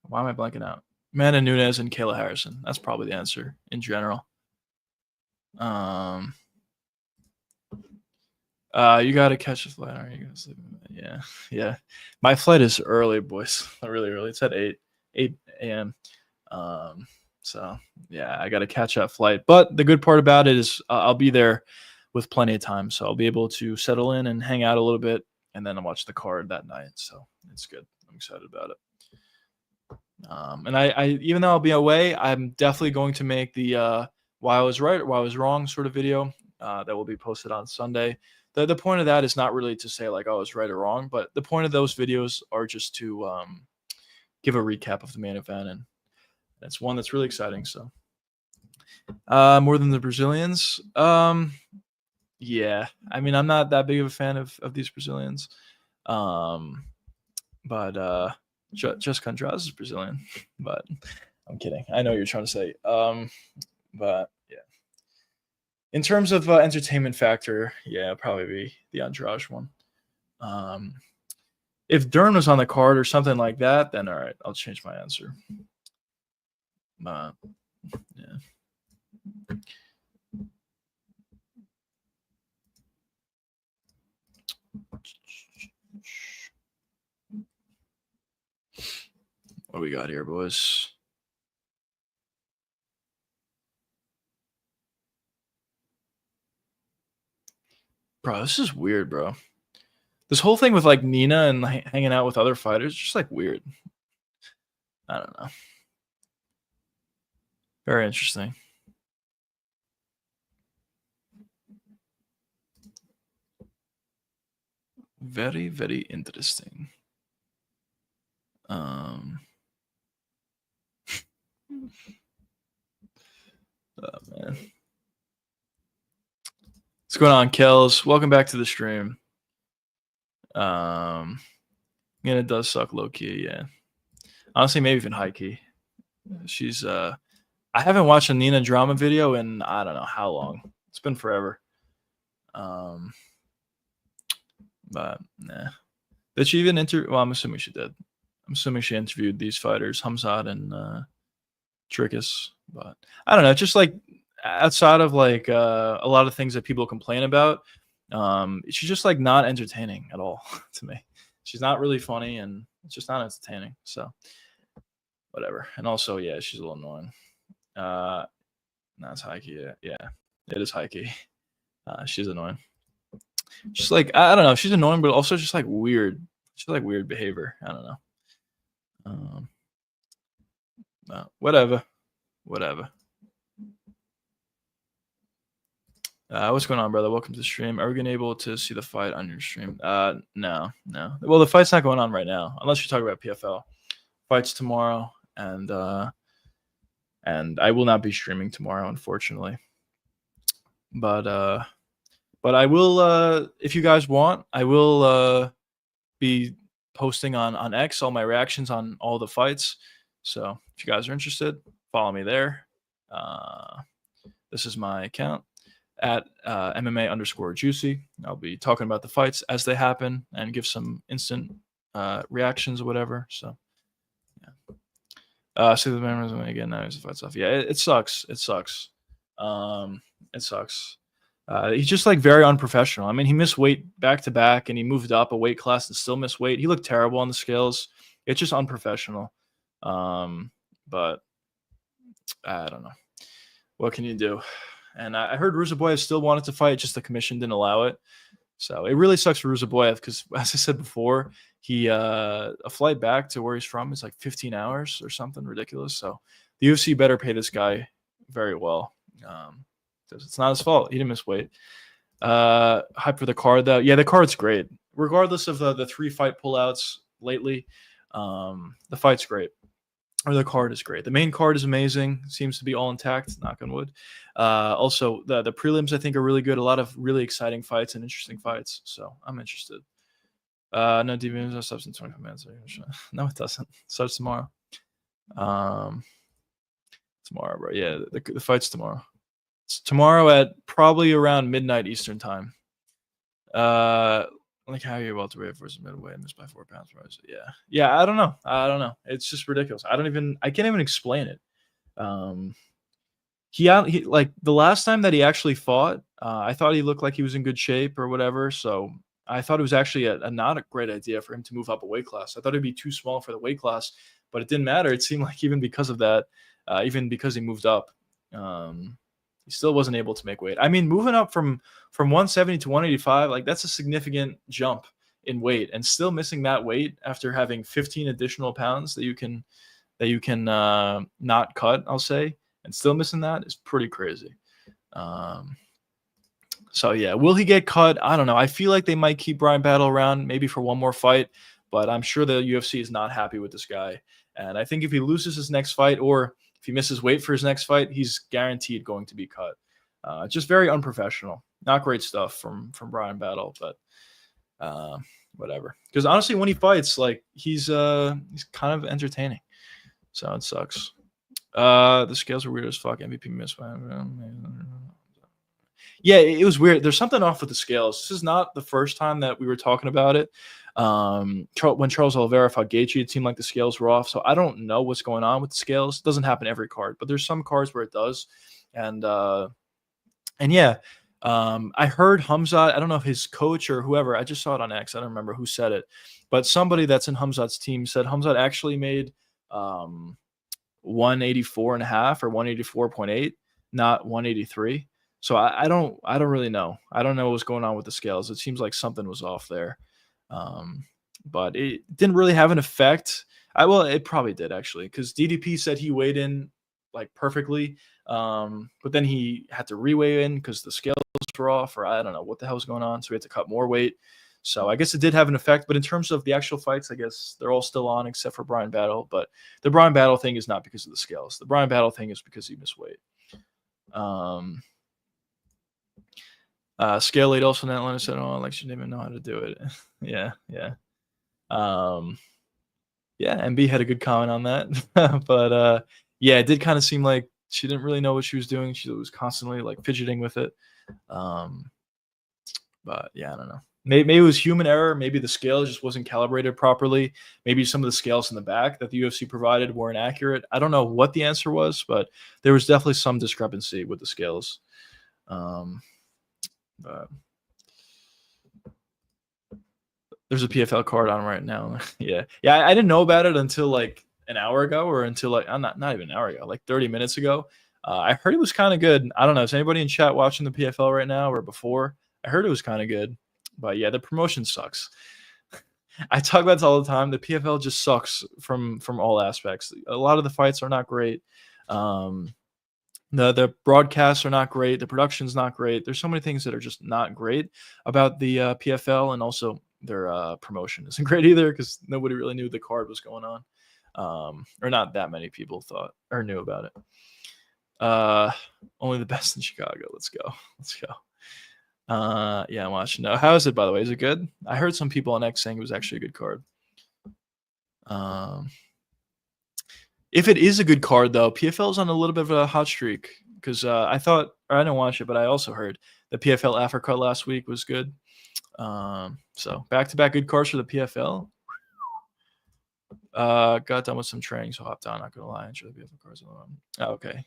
why am I blanking out? Amanda Nunes and Kayla Harrison. That's probably the answer in general. You gotta catch a flight, aren't you gonna sleep? Yeah. My flight is early, boys. Really early. It's at 8 a.m. So yeah, I gotta catch that flight. But the good part about it is I'll be there with plenty of time, so I'll be able to settle in and hang out a little bit, and then I'll watch the card that night. So it's good. I'm excited about it. And I even though I'll be away, I'm definitely going to make the why I was right or why I was wrong sort of video that will be posted on Sunday. The point of that is not really to say like I was right or wrong, but the point of those videos are just to give a recap of the main event, and it's one that's really exciting. So more than the Brazilians, yeah. I mean, I'm not that big of a fan of these Brazilians, but Jessica Andrade is Brazilian, but I'm kidding. I know what you're trying to say. But yeah. In terms of entertainment factor, yeah, it'll probably be the Andrade one. If Dern was on the card or something like that, then all right, I'll change my answer. Yeah. What do we got here, boys? Bro, this is weird, bro. This whole thing with like Nina and hanging out with other fighters, just like weird. I don't know. Very interesting. Very, very interesting. Oh man. What's going on, Kels? Welcome back to the stream. Yeah, it does suck low key, yeah. Honestly, maybe even high key. She's I haven't watched a Nina drama video in I don't know how long. It's been forever. But nah. Did she even well, I'm assuming she did. I'm assuming she interviewed these fighters, Khamzat and Dricus. But I don't know, just like outside of like a lot of things that people complain about, she's just like not entertaining at all to me. She's not really funny and it's just not entertaining. So whatever. And also, yeah, she's a little annoying. No, it's high key. Yeah, it is high key. She's annoying. Just like I don't know, she's annoying, but also just like weird. She's like weird behavior. I don't know. Whatever. What's going on, brother? Welcome to the stream. Are we gonna be able to see the fight on your stream? No. Well, the fight's not going on right now, unless you're talking about PFL. Fight's tomorrow, and I will not be streaming tomorrow, unfortunately. But I will, if you guys want, I will be posting on X all my reactions on all the fights. So if you guys are interested, follow me there. This is my account at MMA_juicy. I'll be talking about the fights as they happen and give some instant reactions or whatever. So yeah. See the members again. Now he's the fights off. Yeah, it sucks. It sucks. He's just like very unprofessional. I mean, he missed weight back to back, and he moved up a weight class and still missed weight. He looked terrible on the scales. It's just unprofessional. But I don't know. What can you do? And I heard Ruzaboyev still wanted to fight, just the commission didn't allow it. So it really sucks for Ruzaboyev because, as I said before, he a flight back to where he's from is like 15 hours or something ridiculous. So the UFC better pay this guy very well. It's not his fault. He didn't miss weight. Hype for the card, though. Yeah, the card's great. Regardless of the 3 fight pullouts lately, the fight's great. Or the card is great. The main card is amazing. Seems to be all intact, knock on wood. Also, the prelims, I think, are really good. A lot of really exciting fights and interesting fights. So I'm interested. No, DVMs stops in 25 minutes. No, it doesn't. Starts tomorrow. Tomorrow, bro. Yeah, the fight's tomorrow. It's tomorrow at probably around midnight Eastern time. Like how you welterweight versus middleweight and missed by 4 pounds. Right? So yeah. I don't know. It's just ridiculous. I can't even explain it. He like the last time that he actually fought, I thought he looked like he was in good shape or whatever. So I thought it was actually a not a great idea for him to move up a weight class. I thought it'd be too small for the weight class, but it didn't matter. It seemed like even because of that, even because he moved up, he still wasn't able to make weight. I mean, moving up from 170 to 185, like that's a significant jump in weight, and still missing that weight after having 15 additional pounds that you can not cut, I'll say, and still missing that is pretty crazy. So yeah, will he get cut? I don't know. I feel like they might keep Brian Battle around maybe for one more fight, but I'm sure the UFC is not happy with this guy. And I think if he loses his next fight, or if he misses weight for his next fight, he's guaranteed going to be cut. Just very unprofessional. Not great stuff from Brian Battle, but whatever. Because honestly, when he fights, like he's kind of entertaining. So it sucks. The scales are weird as fuck. MVP missed by. Yeah, it was weird. There's something off with the scales. This is not the first time that we were talking about it. When Charles Oliveira fought Gaethje, it seemed like the scales were off. So I don't know what's going on with the scales. It doesn't happen every card, but there's some cards where it does. And yeah, I heard Khamzat. I don't know if his coach or whoever. I just saw it on X. I don't remember who said it, but somebody that's in Khamzat's team said Khamzat actually made 184 and a half or 184.8, not 183. So I don't really know. I don't know what's going on with the scales. It seems like something was off there. But it didn't really have an effect. Well, it probably did actually, because DDP said he weighed in like perfectly. But then he had to reweigh in because the scales were off, or I don't know what the hell was going on. So he had to cut more weight. So I guess it did have an effect. But in terms of the actual fights, I guess they're all still on except for Brian Battle. But the Brian Battle thing is not because of the scales. The Brian Battle thing is because he missed weight. Scale lead also in Atlanta said, "Oh, like she didn't even know how to do it." Yeah. MB had a good comment on that, but yeah, it did kind of seem like she didn't really know what she was doing. She was constantly like fidgeting with it. But yeah, I don't know. Maybe it was human error. Maybe the scale just wasn't calibrated properly. Maybe some of the scales in the back that the UFC provided weren't accurate. I don't know what the answer was, but there was definitely some discrepancy with the scales. But there's a PFL card on right now. yeah. I didn't know about it until like an hour ago, or until like not even an hour ago, like 30 minutes ago. I heard it was kind of good. I don't know. Is anybody in chat watching the PFL right now or before? I heard it was kind of good, but yeah, the promotion sucks. I talk about this all the time. The PFL just sucks from all aspects. A lot of the fights are not great. The broadcasts are not great. The production's not great. There's so many things that are just not great about the PFL, and also their promotion isn't great either, because nobody really knew the card was going on, or not that many people thought or knew about it. Only the best in Chicago. Let's go. Yeah, I'm watching now. How is it, by the way? Is it good? I heard some people on X saying it was actually a good card. If it is a good card, though, PFL's on a little bit of a hot streak, because I didn't watch it, but I also heard the PFL Africa last week was good. So back-to-back good cards for the PFL. Got done with some training, so hopped on. Not gonna lie, I'm sure the PFL cards. Okay.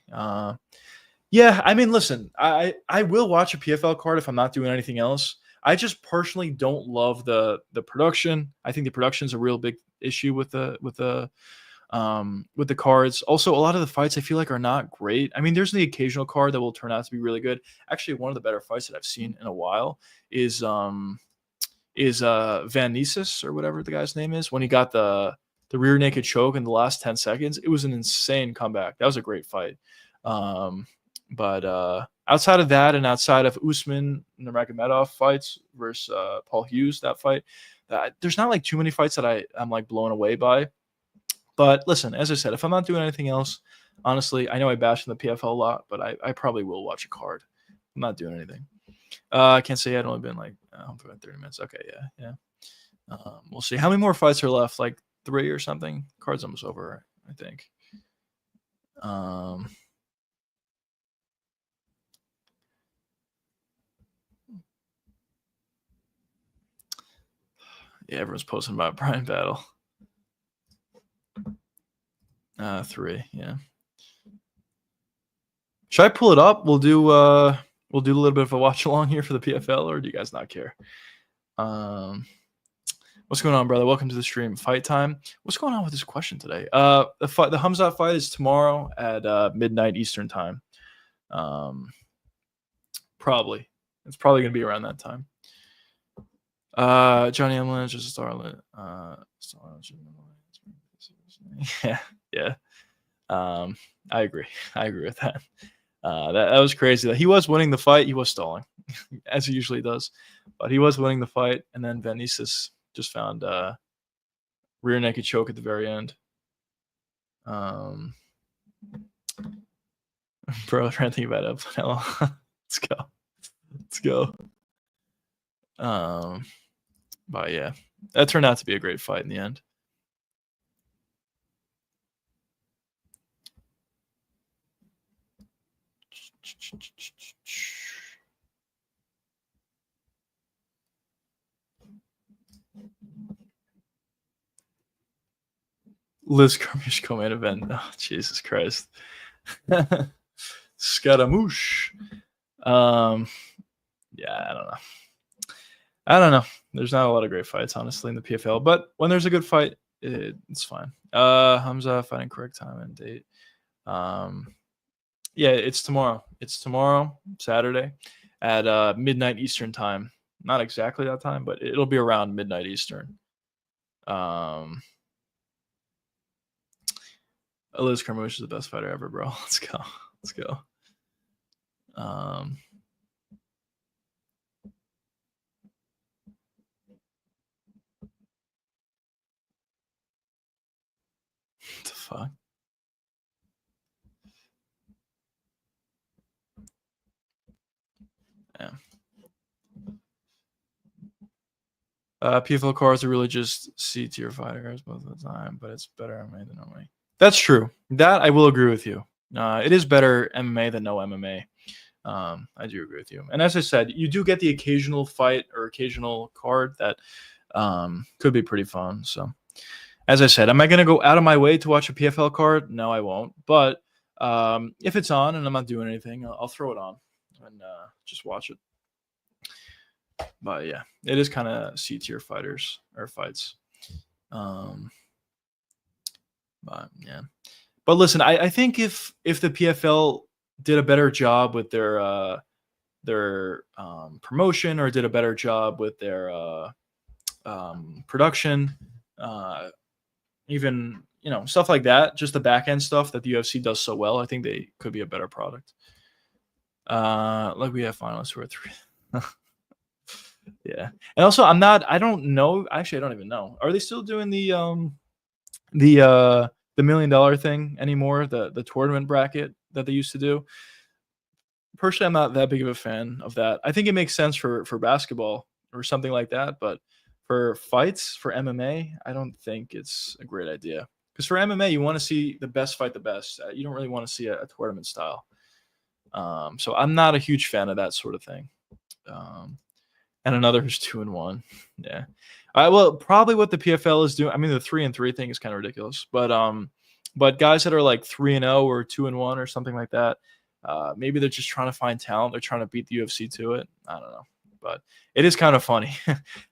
Yeah, I mean, listen, I will watch a PFL card if I'm not doing anything else. I just personally don't love the production. I think the production's a real big issue with the cards. Also, a lot of the fights I feel like are not great. I mean, there's the occasional card that will turn out to be really good. Actually, one of the better fights that I've seen in a while is Van Nieses or whatever the guy's name is when he got the rear naked choke in the last 10 seconds. It was an insane comeback. That was a great fight. But outside of that, and outside of Usman Nurmagomedov fights versus Paul Hughes, that fight, there's not like too many fights that I'm like blown away by. But listen, as I said, if I'm not doing anything else, honestly, I know I bash in the PFL a lot, but I probably will watch a card. I'm not doing anything. I can't say I'd only been like home for about 30 minutes. Okay, yeah. We'll see. How many more fights are left? Like 3 or something? Card's almost over, I think. Yeah, everyone's posting about Brian Battle. 3, yeah. Should I pull it up? We'll do a little bit of a watch along here for the PFL, or do you guys not care? What's going on, brother? Welcome to the stream. Fight time. What's going on with this question today? The Khamzat fight is tomorrow at midnight Eastern time. Probably. It's probably gonna be around that time. Johnny M. Lynch is a starlet. Yeah. I agree. I agree with that. That was crazy. He was winning the fight. He was stalling, as he usually does. But he was winning the fight, and then Van Nieses just found rear naked choke at the very end. Bro, I'm trying to think about it. Let's go. But yeah, that turned out to be a great fight in the end. Liz Kermish co-main event. Oh, Jesus Christ. Scaramouche. Yeah, I don't know. There's not a lot of great fights, honestly, in the PFL. But when there's a good fight, it's fine. Hamza fighting correct time and date. Yeah, it's tomorrow. It's tomorrow, Saturday, at midnight Eastern time. Not exactly that time, but it'll be around midnight Eastern. Liz Carmouche is the best fighter ever, bro. Let's go. What the fuck? Yeah. PFL cards are really just C tier fighters most of the time, but it's better MMA than MMA. That's true. That I will agree with you. It is better MMA than no MMA. I do agree with you. And as I said, you do get the occasional fight or occasional card that could be pretty fun. So, as I said, am I going to go out of my way to watch a PFL card? No, I won't. But if it's on and I'm not doing anything, I'll throw it on and just watch it. But yeah, it is kind of C tier fighters or fights. But yeah. But listen, I think if the PFL did a better job with their promotion or did a better job with their production, even stuff like that, just the back end stuff that the UFC does so well, I think they could be a better product. Like we have finalists who are 3. Yeah, and also I don't know. Actually, I don't even know. Are they still doing the $1 million thing anymore? The tournament bracket that they used to do. Personally, I'm not that big of a fan of that. I think it makes sense for basketball or something like that, but for fights, for MMA, I don't think it's a great idea. Because for MMA, you want to see the best fight the best. You don't really want to see a tournament style. So I'm not a huge fan of that sort of thing. And another who's 2-1. Yeah. Well, probably what the PFL is doing. I mean, the 3-3 thing is kind of ridiculous, but guys that are like 3-0 or 2-1 or something like that, Maybe they're just trying to find talent. They're trying to beat the UFC to it. I don't know. But it is kind of funny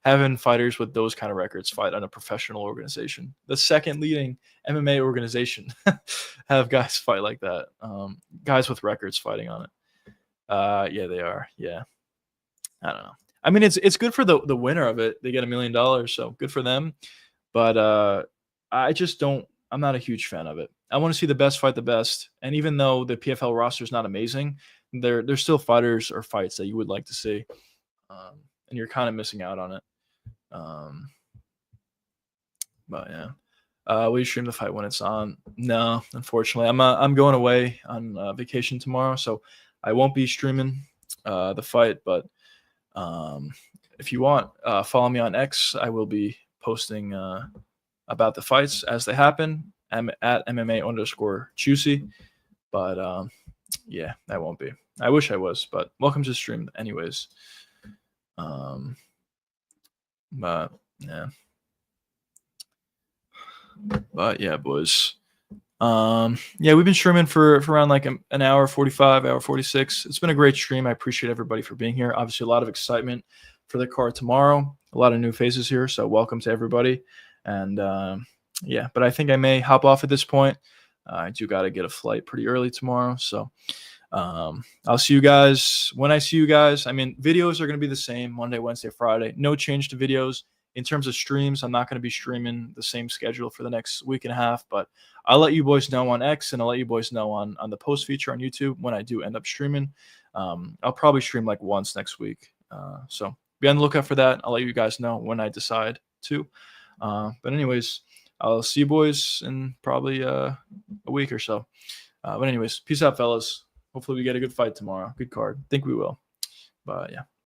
having fighters with those kind of records fight on a professional organization. The second leading MMA organization have guys fight like that. Guys with records fighting on it. Yeah, they are. Yeah. I don't know. I mean, it's good for the winner of it. They get $1 million, so good for them. But I just don't. I'm not a huge fan of it. I want to see the best fight the best. And even though the PFL roster is not amazing, there's still fighters or fights that you would like to see, and you're kind of missing out on it. Um, but yeah, will you stream the fight when it's on? No, unfortunately, I'm going away on vacation tomorrow, so I won't be streaming the fight. But if you want, follow me on X. I will be posting about the fights as they happen. I'm at MMA_juicy. But yeah, I won't be. I wish I was, but welcome to the stream anyways. But yeah. But yeah, boys. Yeah, we've been streaming for around like an hour 45, hour 46. It's been a great stream. I appreciate everybody for being here. Obviously, a lot of excitement for the card tomorrow. A lot of new faces here, so welcome to everybody. And yeah, but I think I may hop off at this point. I do got to get a flight pretty early tomorrow, so I'll see you guys when I see you guys. I mean, videos are going to be the same Monday, Wednesday, Friday. No change to videos. In terms of streams, I'm not going to be streaming the same schedule for the next week and a half, but I'll let you boys know on X, and I'll let you boys know on the post feature on YouTube when I do end up streaming. I'll probably stream like once next week. So be on the lookout for that. I'll let you guys know when I decide to. But anyways, I'll see you boys in probably a week or so. But anyways, peace out, fellas. Hopefully we get a good fight tomorrow. Good card. Think we will. But yeah.